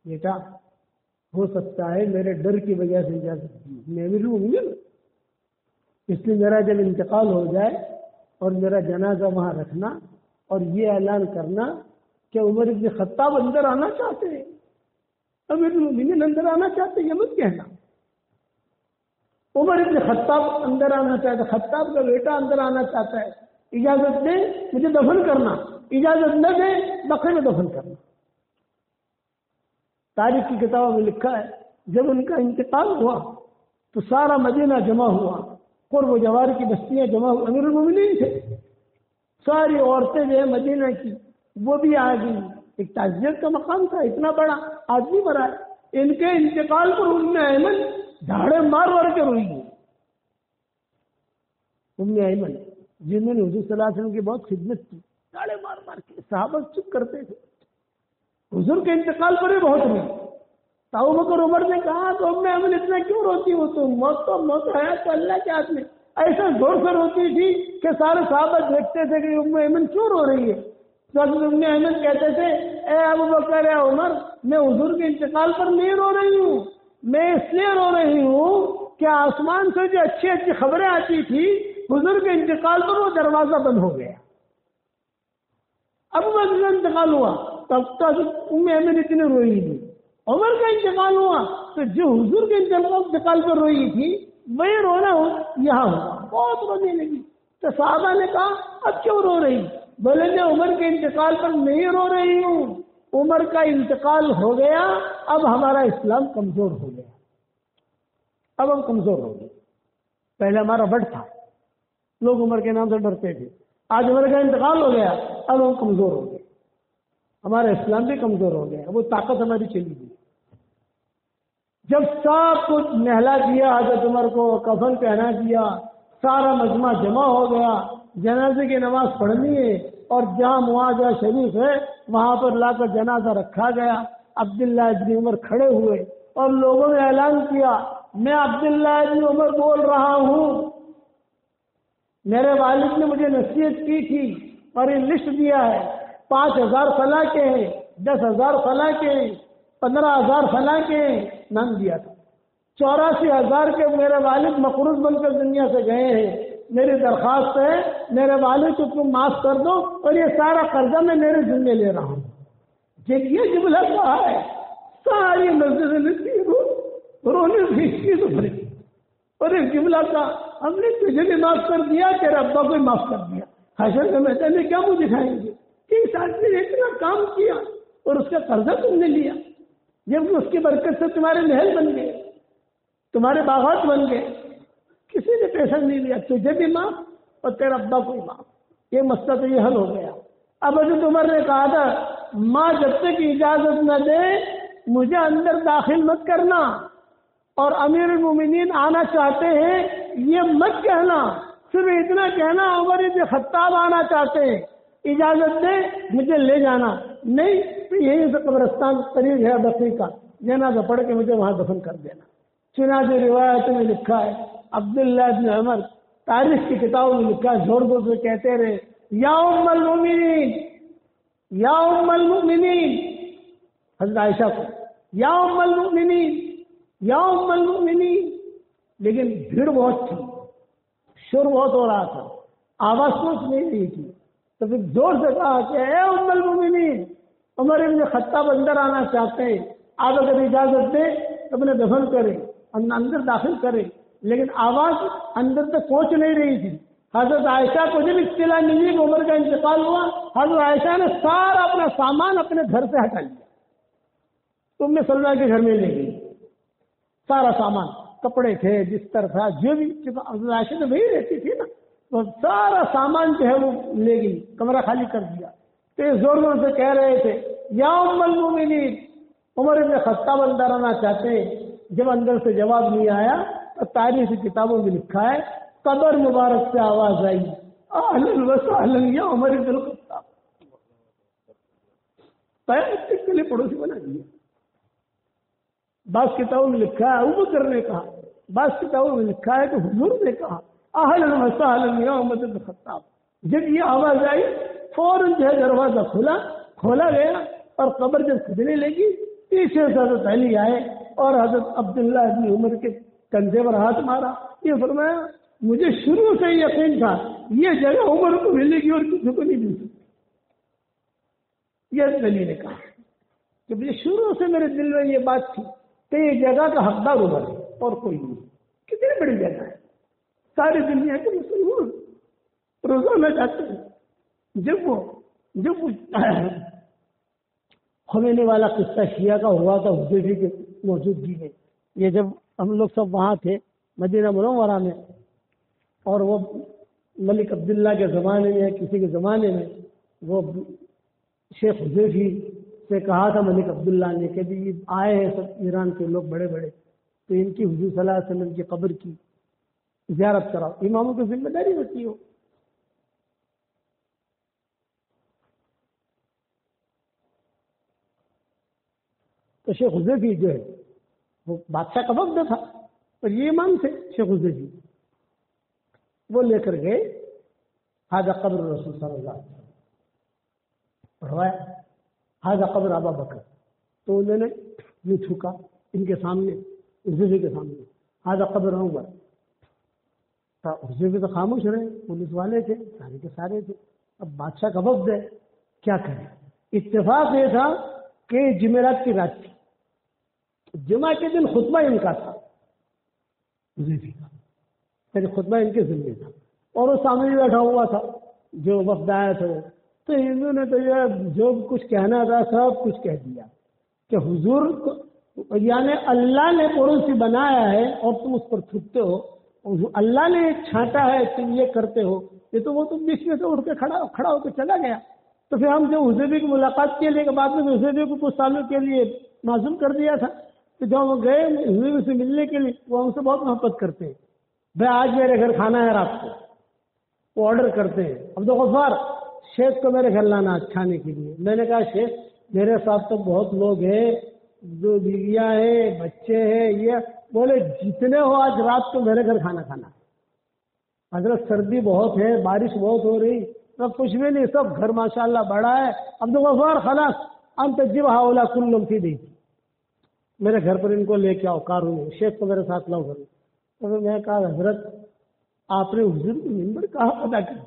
بیٹا ہو سکتا ہے میرے ڈر کی وجہ سے اجازت دی، میں بھی لوں گی، اس لیے میرا جب انتقال ہو جائے اور میرا جنازہ وہاں رکھنا اور یہ اعلان کرنا کہ عمر ابن خطاب اندر آنا چاہتے ہیں، امیر المومنین اندر آنا چاہتے ہیں، یہ مت کہنا. عمر ابن خطاب اندر آنا چاہتا ہے، خطاب کا بیٹا اندر آنا چاہتا ہے، اجازت دے مجھے دفن کرنا، اجازت نہ دے بقیع میں دفن کرنا. تاریخ کی کتابوں میں لکھا ہے جب ان کا انتقال ہوا تو سارا مدینہ جمع ہوا، قرب و جوار کی بستیاں جمع ہوئی. امیر المومنین تھے، ساری عورتیں جو ہے مدینہ کی وہ بھی آ گئی. ایک تعزیت کا مقام تھا، اتنا بڑا آدمی مرا ہے. ان کے انتقال پر ام ایمن دھاڑے مار مار کے روئی. ام ایمن جنہوں نے حضور صلی اللہ علیہ وسلم کی بہت خدمت کی، دھاڑے مار مار کے. صحابہ چپ کرتے تھے. حضور کے انتقال پر بھی بہت روئی. ابو بکر عمر نے کہا تو ام ایمن اتنا کیوں روتی ہو تم؟ موت ہے تو اللہ کے ہاتھ میں. ایسا زور سے روتی تھی کہ سارے صحابہ دیکھتے تھے کہ ام ایمن کیوں رو رہی ہے. تو ام ایمن کہتے تھے اے ابو بکر، اے عمر، میں حضور کے انتقال پر نہیں رو رہی ہوں، میں اس لیے رو رہی ہوں کہ آسمان سے جو اچھی اچھی خبریں آتی تھی حضور کے انتقال پر وہ دروازہ بند ہو گیا. اب بکر کا انتقال ہوا تب تک ام ایمن اتنی روئی تھی. عمر کا انتقال ہوا تو جو حضور کے انتقال پر روئی تھی وہی رونا یہاں ہوا، بہت رونے لگی. تو صحابہ نے کہا اب کیوں رو رہی؟ بولے میں عمر کے انتقال پر نہیں رو رہی ہوں، عمر کا انتقال ہو گیا، اب ہمارا اسلام کمزور ہو گیا، اب ہم کمزور ہو گئے. پہلے ہمارا بڑھ تھا، لوگ عمر کے نام سے ڈرتے تھے. آج عمر کا انتقال ہو گیا، اب ہم کمزور ہو گئے، ہمارا اسلام بھی کمزور ہو گیا، وہ طاقت ہماری چلی گئی. جب سب کچھ نہلا دیا، حضرت عمر کو کفن پہنا دیا، سارا مجمع جمع ہو گیا، جنازے کی نماز پڑھنی ہے اور جہاں معاذہ شریف ہے وہاں پر لا کر جنازہ رکھا گیا. عبداللہ ابن عمر کھڑے ہوئے اور لوگوں نے اعلان کیا میں عبداللہ ابن عمر بول رہا ہوں، میرے والد نے مجھے نصیحت کی تھی اور یہ لسٹ دیا ہے، 5000 فلاں کے ہیں، 10,000 فلاں کے ہیں، 15,000 فلاں کے ہیں، نام دیا تھا. 84,000 کے میرے والد مقروض بن کر دنیا سے گئے ہیں. میری درخواست ہے میرے والد کو تم معاف کر دو اور یہ سارا قرضہ میں میرے ذمہ لے رہا ہوں. جب یہ جملہ کہا ہے ساری مسجد رونے بھری اور اس جملہ کا ہم نے تجھے بھی معاف کر دیا، تیرے ابا کو بھی معاف کر دیا. حشر کے میدان میں کیا منہ دکھائیں گے کہ اس آدمی نے اتنا کام کیا اور اس کا قرضہ تم نے لیا، جب اس کی برکت سے تمہارے محل بن گئے، تمہارے باغات بن گئے، کسی نے پیسہ نہیں لیا، تجھے بھی معاف اور تیرا ابا کو معاف، یہ مسئلہ تو یہ حل ہو گیا۔ اب حضرت عمر نے کہا تھا ماں جب تک اجازت نہ دے مجھے اندر داخل مت کرنا، اور امیر المومنین آنا چاہتے ہیں یہ مت کہنا، صرف اتنا کہنا عمر بن خطاب آنا چاہتے ہیں، اجازت دے مجھے لے جانا، نہیں تو یہیں سے قبرستان قریب ہے بقیع کا، جنازہ پڑھ کے مجھے وہاں دفن کر دینا۔ چنانچہ روایت میں لکھا ہے عبداللہ بن عمر تاریخ کی کتابوں میں لکھا ہے، زور زور سے کہتے رہے یا ام المؤمنین، یا ام المؤمنین، حضرت عائشہ کو یا ام المؤمنین، یا ام المؤمنین، لیکن بھیڑ بہت تھی، شور بہت ہو رہا تھا، آواز سوچ نہیں رہی تھی، تو پھر زور سے کہا کہ اے ام المؤمنین، عمر بن خطاب اندر آنا چاہتے ہیں، آپ اگر اجازت دیں تو اپنے دفن کریں، اندر داخل کریں، لیکن آواز اندر تک پہنچ نہیں رہی تھی۔ حضرت عائشہ کو جب اطلاع ملی کہ عمر کا انتقال ہوا، حضرت عائشہ نے سارا اپنا سامان اپنے گھر سے ہٹا لیا، ام سلمہ کے گھر میں لے گئی، سارا سامان، کپڑے تھے، بستر تھا، جو بھی، حضرت عائشہ تو وہی رہتی تھی نا، تو سارا سامان جو ہے وہ لے گئی، کمرہ خالی کر دیا۔ تو یہ زور زور سے کہہ رہے تھے یا ام المؤمنین، عمر بن خطاب اندر آنا چاہتے ہیں۔ جب اندر سے جواب نہیں آیا تو تاریخ کی کتابوں میں لکھا ہے قبر مبارک سے آواز آئی اہلا وسہلا یا عمر بن خطاب، کے لیے پڑوسی بنا دیا۔ بعض کتابوں میں لکھا ہے ابوبکر نے کہا، بعض کتابوں میں لکھا ہے کہ حضور نے کہا اہلا وسہلا یا عمر بن خطاب۔ جب یہ آواز آئی فوراً جو ہے دروازہ کھولا گیا، اور قبر جب کھدنے لگی پیچھے سے حضرت علی آئے اور حضرت عبداللہ بن عمر کے کندھے پر ہاتھ مارا، یہ فرمایا مجھے شروع سے یقین تھا یہ جگہ عمر کو ملے گی اور کسی کو نہیں مل سکتی۔ یہ علی نے کہا کہ مجھے شروع سے میرے دل میں یہ بات تھی کہ یہ جگہ کا حقدار عمر ہے اور کوئی نہیں۔ کتنی بڑی جگہ ہے، ساری دنیا کے مسلمان روزانہ جاتے ہیں۔ جب وہ خمینی والا قصہ شیعہ کا ہوا تھا حذیفی کی موجودگی میں، یہ جب ہم لوگ سب وہاں تھے مدینہ منورہ میں، اور وہ ملک عبداللہ کے زمانے میں کسی کے زمانے میں وہ شیخ حذیفی سے کہا تھا ملک عبداللہ نے کہ یہ آئے ہیں سب ایران کے لوگ بڑے بڑے، تو ان کی حضور صلی اللہ علیہ وسلم کی قبر کی زیارت کراؤ، اماموں کی ذمہ داری ہوتی ہو۔ تو شیخ حذیفی جو ہے وہ بادشاہ کا وقت تھا، اور یہ امام تھے شیخ حذیفی، وہ لے کر گئے حاضہ قبر رسول صلی اللہ علیہ وسلم، پڑھوایا حاضہ قبر ابا بکر، تو انہوں نے یہ تھوکا ان کے سامنے، حذیفی کے سامنے، حاضہ قبر عمر۔ حذیفی تو خاموش رہے، پولیس والے تھے، سارے کے سارے تھے، اب بادشاہ کا وقت ہے کیا کریں۔ اتفاق یہ تھا کہ جمعرات کی رات تھی، جمعہ کے دن خطبہ ان کا تھا، حذیفی کا، یعنی خطبہ ان کے ذمہ تھا، اور وہ سامنے بیٹھا ہوا تھا جو وفد آیا تھا، تو ہندو نے تو یہ جو کچھ کہنا تھا سب کچھ کہہ دیا کہ حضور یعنی اللہ نے پڑوسی بنایا ہے اور تم اس پر تھوکتے ہو، اللہ نے چھانٹا ہے تم یہ کرتے ہو، یہ تو وہ تم بیچ میں سے اٹھ کے کھڑا ہو کے چلا گیا۔ تو پھر ہم جو حذیفی کی ملاقات کے لیے کہ بعد میں حذیفی کو کچھ سالوں کے لیے معزول کر دیا تھا، تو جب وہ گئے حذیفی سے ملنے کے لیے، وہ ہم سے بہت محبت کرتے ہیں، بھائی آج میرے گھر کھانا ہے رات کو، وہ آرڈر کرتے ہیں عبدالغفار شیخ کو میرے گھر لانا کھانے کے لیے۔ میں نے کہا شیخ میرے ساتھ تو بہت لوگ ہیں، دو بیویاں ہیں، بچے ہیں، یہ بولے جتنے ہو آج رات کو میرے گھر کھانا کھانا۔ حضرت سردی بہت ہے، بارش بہت ہو رہی، سب کچھ بھی نہیں، سب گھر ماشاءاللہ بڑا ہے، عبدالغفار خلاص انت جب ہاولا کلم فی دی، میرے گھر پر ان کو لے کے آؤ کاروں میں، شیخ کو میرے ساتھ لاؤ گھر میں۔ تو میں کہا حضرت آپ نے حضور کی ممبر کہاں ادا کیا،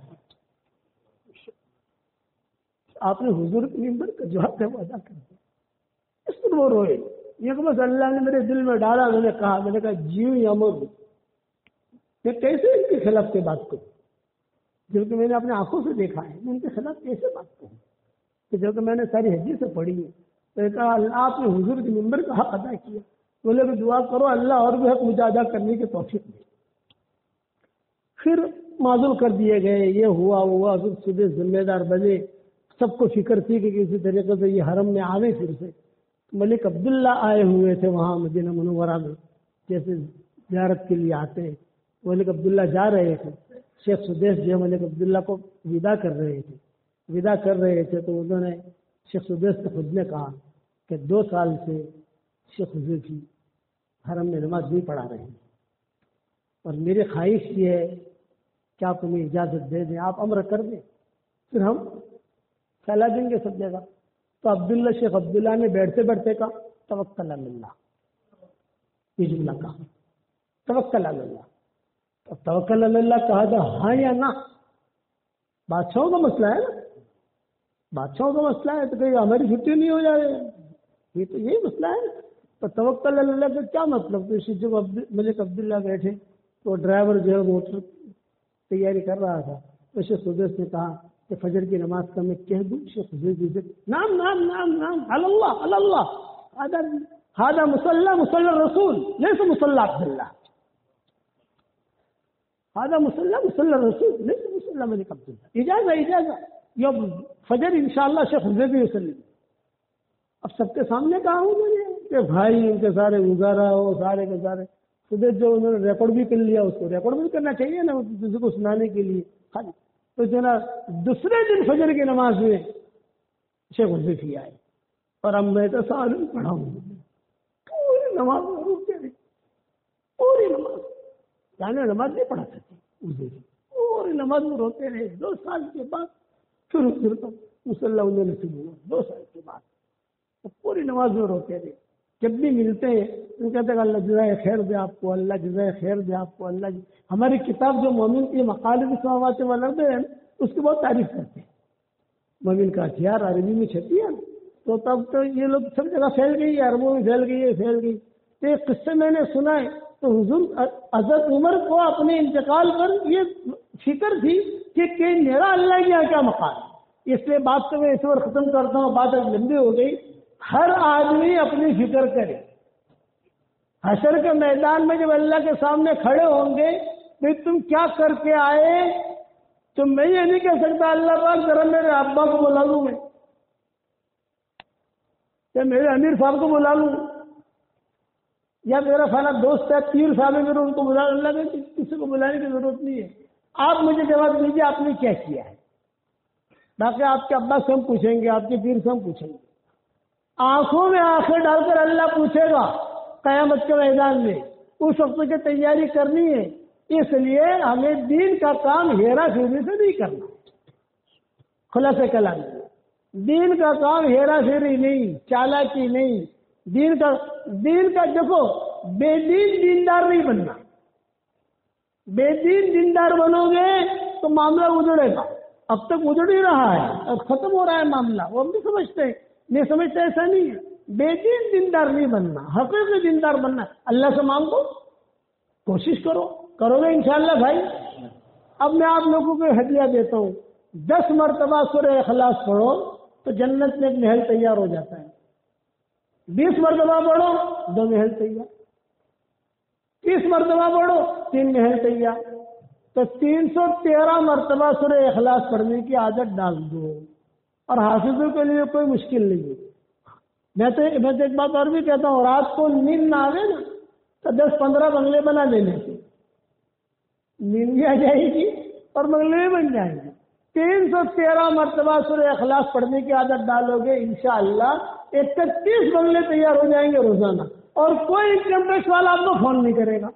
آپ نے حضور کی ممبر کا جو حق ہے وہ ادا کر دیا۔ اس پر وہ روئے، یہ کہ بس اللہ نے میرے دل میں ڈالا، میں نے کہا جیو یا مر، میں کیسے ان کے خلاف سے بات کروں۔ جبکہ میں نے اپنے آنکھوں سے دیکھا ہے، میں ان کے خلاف کیسے بات کروں؟ کہ جبکہ میں نے ساری حدیثیں پڑھی ہے، تو کہا اللہ آپ نے حضور کے ممبر کا حق ادا کیا، بولے کہ دعا کرو اللہ اور بھی حق مجھے ادا کرنے کی توفیق دے۔ پھر معذور کر دیے گئے، یہ ہوا پھر صبح ذمہ دار بنے، سب کو فکر تھی کہ کسی طریقے سے یہ حرم میں آوے۔ پھر سے ملک عبداللہ آئے ہوئے تھے وہاں مدینہ منورہ میں، جیسے زیارت کے لیے آتے ہیں، ملک عبداللہ جا رہے تھے، شیخ سدیس جو ملک عبداللہ کو ودا کر رہے تھے تو انہوں نے شیخ سدیس سے خود نے کہا کہ 2 سال سے شیخ حذیفی حرم میں نماز نہیں پڑھا رہے ہیں، اور میری خواہش یہ ہے کہ آپ انہیں اجازت دے دیں، آپ امر کر دیں، پھر ہم پھیلا دیں گے سب جگہ۔ تو شیخ عبداللہ نے بیٹھتے بیٹھتے کہا توکل علی اللہ، یہ جملہ کہا توکل علی اللہ۔ تو توکل علی اللہ کہا تھا ہاں یا نہ؟ بادشاہوں کا مسئلہ ہے نا، بادشاہوں کا مسئلہ ہے تو کہ ہماری چھٹی نہیں ہو جائے، یہ تو یہی مسئلہ ہے۔ تو توکل علی اللہ کا کیا مطلب؟ تو جب ملک عبداللہ بیٹھے تو ڈرائیور جو ہے موٹر تیاری کر رہا تھا، تو شیخ سدیس نے کہا کہ فجر کی نماز کا میں کہہ دوں؟ شیخ سدیس سے نام نام نام نام اللہ اللہ ہذا مصلی الرسول لیس مصلی عبداللہ، هذا مصلی الرسول لیس مصلی ملک عبداللہ، اجازہ یوم فجر انشاءاللہ شیخ حذیفی وسلم۔ اب سب کے سامنے کہا ہوں میں نے کہ بھائی ان کے سارے گزارا ہو، سارے کے سارے صبح جو انہوں نے ریکارڈ بھی کر لیا، اس کو ریکارڈ بھی کرنا چاہیے نا کسی کو سنانے کے لیے۔ تو جو نا دوسرے دن فجر کی نماز میں شیخ حذیفی آئے، اور اب میں تو سالم پڑھا ہوں، پوری نماز میں روکتے رہے، پوری نماز، یعنی نماز نہیں پڑھا سکتے حذیفی، پوری نماز میں روتے رہے۔ 2 سال کے بعد پھر تو مصلی انہوں نے ہوا 2 سال کے بعد پوری نماز میں روتے رہے۔ جب بھی ملتے ہیں ان کہتے ہیں اللہ جزائے خیر دے آپ کو، اللہ جزائے خیر دے آپ کو، اللہ ہماری کتاب جو مومن کی مقالب السماوات والارض ہے اس کی بہت تعریف کرتے ہیں۔ مومن کا ہتھیار عربی میں چھپی ہے، تو تب تو یہ لوگ سب جگہ پھیل گئی ہے، عربوں میں پھیل گئی۔ تو ایک قصے میں نے سنا ہے، تو حضور حضرت عمر کو اپنے انتقال پر یہ فکر تھی کہ میرا اللہ کے یہاں کیا مقام ہے۔ اس لیے بات کو میں اس وقت ختم کرتا ہوں، بات لمبی ہو گئی۔ ہر آدمی اپنی فکر کرے، حشر کے میدان میں جب اللہ کے سامنے کھڑے ہوں گے تو تم کیا کر کے آئے؟ تو میں یہ نہیں کہہ سکتا اللہ پاک ذرا میرے ابا کو بلا لوں میں، یا میرے امیر صاحب کو بلا لوں، یا میرا فلاں دوست ہے پیر صاحب ہے میرے ان کو بلا لوں۔ اللہ میں کسی کو بلانے کی ضرورت نہیں ہے، آپ مجھے جواب دیجیے آپ نے کیا کیا ہے۔ باقی آپ کے ابا سے ہم پوچھیں گے، آپ کے پیر سے ہم پوچھیں گے، آنکھوں میں آنکھیں ڈال کر اللہ پوچھے گا قیامت کے میدان میں، اس وقت کی تیاری کرنی ہے۔ اس لیے ہمیں دین کا کام ہیرا پھیری سے نہیں کرنا، خلاصہ کلام دین کا کام ہیرا پھیری نہیں، چالاکی نہیں، دین کا دیکھو بے دین دیندار نہیں بننا، بے دین دیندار بنو گے تو معاملہ اجڑے گا۔ اب تک اجڑ ہی رہا ہے، اب ختم ہو رہا ہے معاملہ، وہ ہم بھی سمجھتے ہیں، نہیں سمجھتے ایسا نہیں ہے۔ بے دین دیندار نہیں بننا، حقیقی دیندار بننا۔ اللہ سے مانگو، کوشش کرو گے انشاءاللہ بھائی۔ اب میں آپ لوگوں کو ہدیہ دیتا ہوں، 10 مرتبہ سورہ اخلاص پڑھو تو جنت میں ایک محل تیار ہو جاتا ہے، 20 مرتبہ پڑھو 2 محل تیار، 30 مرتبہ پڑھو 3 محل تیار، تو 313 مرتبہ سورہ اخلاص پڑھنے کی عادت ڈال دو، اور حافظوں کے لیے کوئی مشکل نہیں ہے۔ میں تو ایک بات اور بھی کہتا ہوں، رات کو نیند نہ آئے نا تو 10-15 بنگلے بنا دینے سے نیند بھی آ جائے گی اور بنگلے بھی بن جائیں گے۔ 313 مرتبہ سورہ اخلاص پڑھنے کی عادت ڈالو گے انشاءاللہ 31 بنگلے تیار ہو جائیں گے روزانہ، اور کوئی انکم ٹیکس والا آپ کو فون نہیں کرے گا۔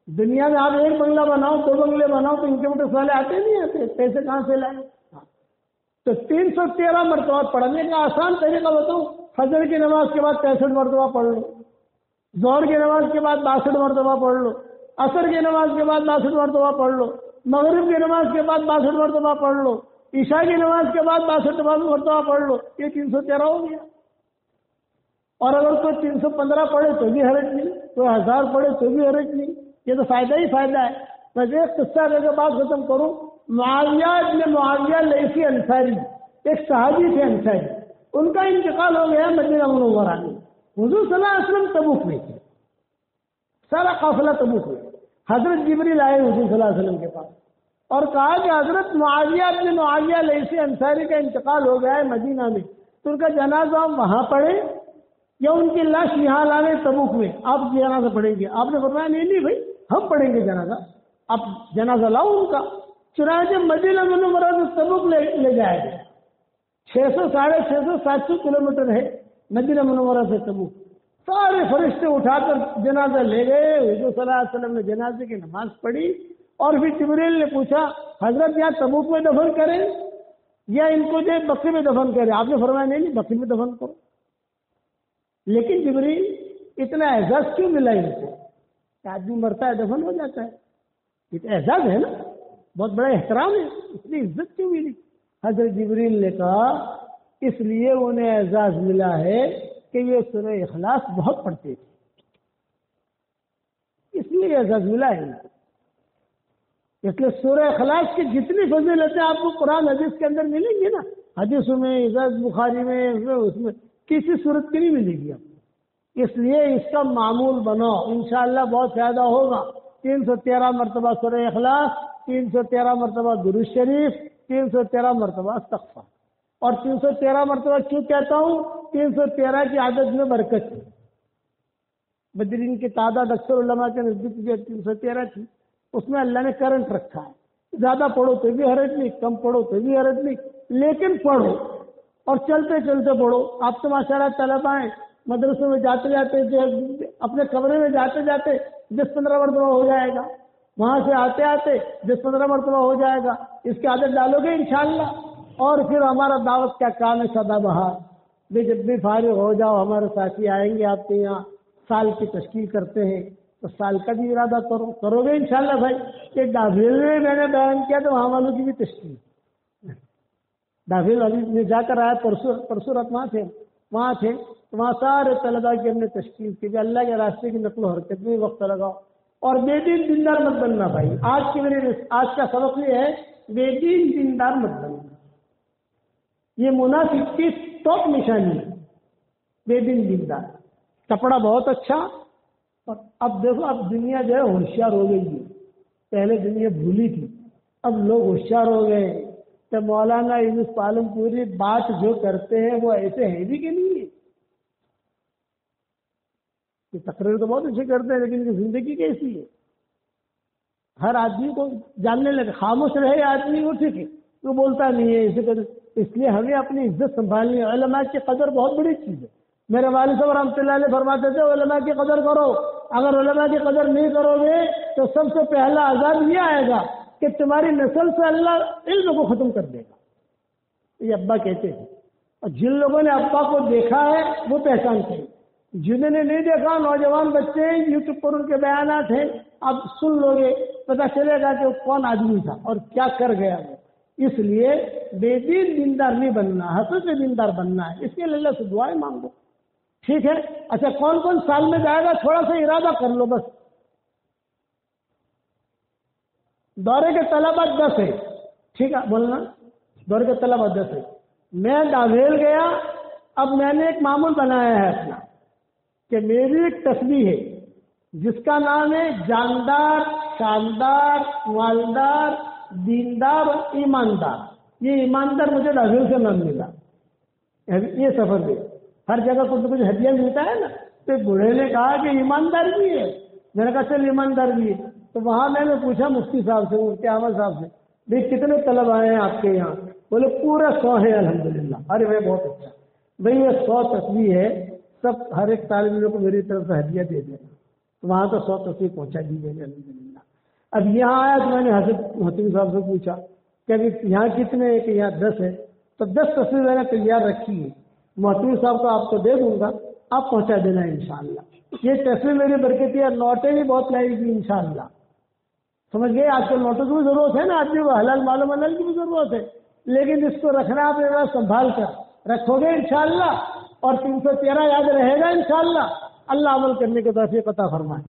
دنیا میں آپ 1 بنگلہ بناؤ 2 بنگلے بناؤ تو انکم ٹیکس والے آتے نہیں آتے، پیسے کہاں سے لائیں؟ تو 313 مرتبہ پڑھنے کا آسان طریقہ بتاؤں، فجر کی نماز کے بعد 63 مرتبہ پڑھ لو، ظہر کی نماز کے بعد 62 مرتبہ پڑھ لو، عصر کی نماز کے بعد 62 مرتبہ پڑھ لو، مغرب کی نماز کے بعد 62 مرتبہ پڑھ لو، عشاء کی نماز کے بعد 62 مرتبہ پڑھ لو، یہ 313 ہو گیا۔ اور اگر کوئی 315 پڑھے تو بھی حرج نہیں، کوئی 1000 پڑھے تو بھی حرج نہیں، یہ تو فائدہ ہی فائدہ ہے۔ میں ایک قصہ کر کے بات ختم کروں. معاویہ ابن معاویہ لیثی انصاری ایک صحابی تھے انصاری، ان کا انتقال ہو گیا مدینہ منورہ میں. حضور صلی اللہ علیہ وسلم تبوک میں تھے، سارا قافلہ تبوک میں. حضرت جبریل آئے حضور صلی اللہ علیہ وسلم کے پاس اور کہا کہ حضرت معاویہ ابن معاویہ لیثی انصاری کا انتقال ہو گیا ہے مدینہ میں، تو ان کا جنازہ ہم وہاں پڑھیں یا ان کی لاش یہاں لانے تبوک میں؟ آپ جنازہ پڑھیں گے؟ آپ نے فرمایا نہیں بھائی ہم پڑھیں گے جنازہ، آپ جنازہ لاؤ ان کا. چنانچہ مدینہ منورہ سے تبوک لے جائے گا. 600 650 700 کلومیٹر ہے مدینہ منورہ سے تبوک. سارے فرشتے اٹھا کر جنازہ لے گئے. حضور صلی اللہ علیہ وسلم نے جنازے کی نماز پڑھی اور پھر جبریل نے پوچھا حضرت یہاں تبوک میں دفن کریں یا ان کو جو بقی میں دفن کریں؟ آپ نے فرمایا نہیں بقی میں دفن کرو. لیکن جبریل اتنا اعزاز کیوں ملا ان کو؟ آدمی مرتا ہے دفن ہو جاتا ہے، یہ تو اعزاز ہے نا، بہت بڑا احترام ہے، اس لیے عزت کیوں ملی؟ حضرت جبریل نے کہا اس لیے انہیں اعزاز ملا ہے کہ یہ سورہ اخلاص بہت پڑھتے تھے، اس لیے اعزاز ملا ہے. اس لیے سورہ اخلاص کی جتنی فضیلتیں آپ کو قرآن حدیث کے اندر ملیں گی نا، حدیثوں میں، بخاری میں، اس میں کسی صورت کی نہیں ملے گی آپ کو. اس لیے اس کا معمول بناؤ، انشاءاللہ بہت فائدہ ہوگا. 313 مرتبہ سورہ اخلاص، 313 مرتبہ درود شریف، 313 مرتبہ استغفار. اور 313 مرتبہ کیوں کہتا ہوں؟ 313 کی عادت میں برکت ہے. بدرین کی تعداد اکثر علماء کے نزدیک جو 313 تھی، اس میں اللہ نے کرنٹ رکھا ہے. زیادہ پڑھو تو بھی حرج نہیں، کم پڑھو تو بھی حرج نہیں، لیکن پڑھو اور چلتے چلتے پڑھو. آپ تو ماشاءاللہ طلباء ہیں، مدرسوں میں جاتے جاتے اپنے کمرے میں جاتے جاتے 10-15 مرتبہ ہو جائے گا، وہاں سے آتے آتے 10-15 مرتبہ ہو جائے گا. اس کی عادت ڈالو گے انشاءاللہ. اور پھر ہمارا دعوت کا کام ہے سدا بہار. جب بھی فارغ ہو جاؤ ہمارے ساتھی آئیں گے آپ کے یہاں، سال کی تشکیل کرتے ہیں تو سال کا بھی ارادہ کرو گے انشاءاللہ بھائی. کہ ڈافیل میں نے بیان کیا تو وہاں والوں کی بھی تشکیل، ڈافیل والی میں جا کر آیا پرسوں رات وہاں تھے تو وہاں سارے طلباء کی ہم نے تشکیل کی کہ اللہ کے راستے کی نقل و حرکت میں وقت لگاؤ اور بے دین دیندار مت بننا بھائی. آج کا سبق یہ ہے بے دین دیندار مت بننا. یہ منافق کی ٹاپ نشانی ہے، بے دین دیندار. کپڑا بہت اچھا، اور اب دیکھو اب دنیا جو ہے ہوشیار ہو گئی ہے. پہلے دنیا بھولی تھی، اب لوگ ہوشیار ہو گئے. تو مولانا یونس پالم پوری بات جو کرتے ہیں وہ ایسے ہے بھی کہ نہیں ہے. یہ تقریر تو بہت اچھے کرتے ہیں لیکن ان کی زندگی کیسی ہے؟ ہر آدمی کو جاننے لگے. خاموش رہے آدمی وہ ٹھیک ہے، وہ بولتا نہیں ہے اسے. اس لیے ہمیں اپنی عزت سنبھالنی ہے. علماء کی قدر بہت بڑی چیز ہے. میرے والد صاحب رحمۃ اللہ علیہ فرماتے تھے علماء کی قدر کرو. اگر علماء کی قدر نہیں کرو گے تو سب سے پہلا عذاب یہ آئے گا کہ تمہاری نسل سے اللہ علم کو ختم کر دے گا. یہ ابا کہتے ہیں. اور جن لوگوں نے ابا کو دیکھا ہے وہ پہچانتے ہیں، جنہوں نے نہیں دیکھا نوجوان بچے یوٹیوب پر ان کے بیانات ہیں، اب سن لو گے پتا چلے گا کہ وہ کون آدمی تھا اور کیا کر گیا وہ. اس لیے بے دین دیندار نہیں بننا، حقیقی دیندار بننا ہے. اس کے لیے اللہ سے دعائیں مانگو. ٹھیک ہے؟ اچھا کون کون سال میں جائے گا تھوڑا سا ارادہ کر لو بس. دورے کے طلبہ 10 ہے، ٹھیک ہے بولنا، دورے کے طلبہ 10 ہے. میں ڈاویل گیا، اب میں نے ایک معمول بنایا ہے اپنا کہ میری ایک تسبیح ہے جس کا نام ہے جاندار، شاندار، مالدار، دیندار اور ایماندار. یہ ایماندار مجھے ڈاویل سے نام ملا. یہ سفر میں ہر جگہ کچھ ہدیہ ملتا ہے نا، تو بوڑھے نے کہا کہ ایماندار بھی ہے. میں نے کہا چل ایماندار بھی ہے. تو وہاں میں نے پوچھا مفتی صاحب سے، مفتی احمد صاحب سے، بھائی کتنے طلب آئے ہیں آپ کے یہاں؟ بولے پورا 100 ہے الحمدللہ. ارے بھائی بہت اچھا. بھائی یہ 100 تسبیح ہے، سب ہر ایک طالب علم کو میری طرف سے ہدیہ دے دینا. وہاں تو 100 تسبیح پہنچا دی میں نے الحمدللہ. اب یہاں آیا تو میں نے حضرت محتمی صاحب سے پوچھا کہ ابھی یہاں کتنے ہے؟ کہ یہاں 10 ہے. تو 10 تسبیح میں نے تیار رکھی ہے، محتمی صاحب کو آپ کو دے دوں گا، آپ پہنچا دینا انشاءاللہ. یہ تصویر میری برکتی ہے. نوٹیں بھی بہت لائے گی انشاءاللہ. سمجھ گئے؟ آج کل نوٹوں کی بھی ضرورت ہے نا، آدمی کو حلال معلوم حلال کی بھی ضرورت ہے، لیکن اس کو رکھنا آپ ایک سنبھال کر رکھو گے انشاءاللہ. اور 313 یاد رہے گا انشاءاللہ. اللہ عمل کرنے کے توفیق عطا فرمائے.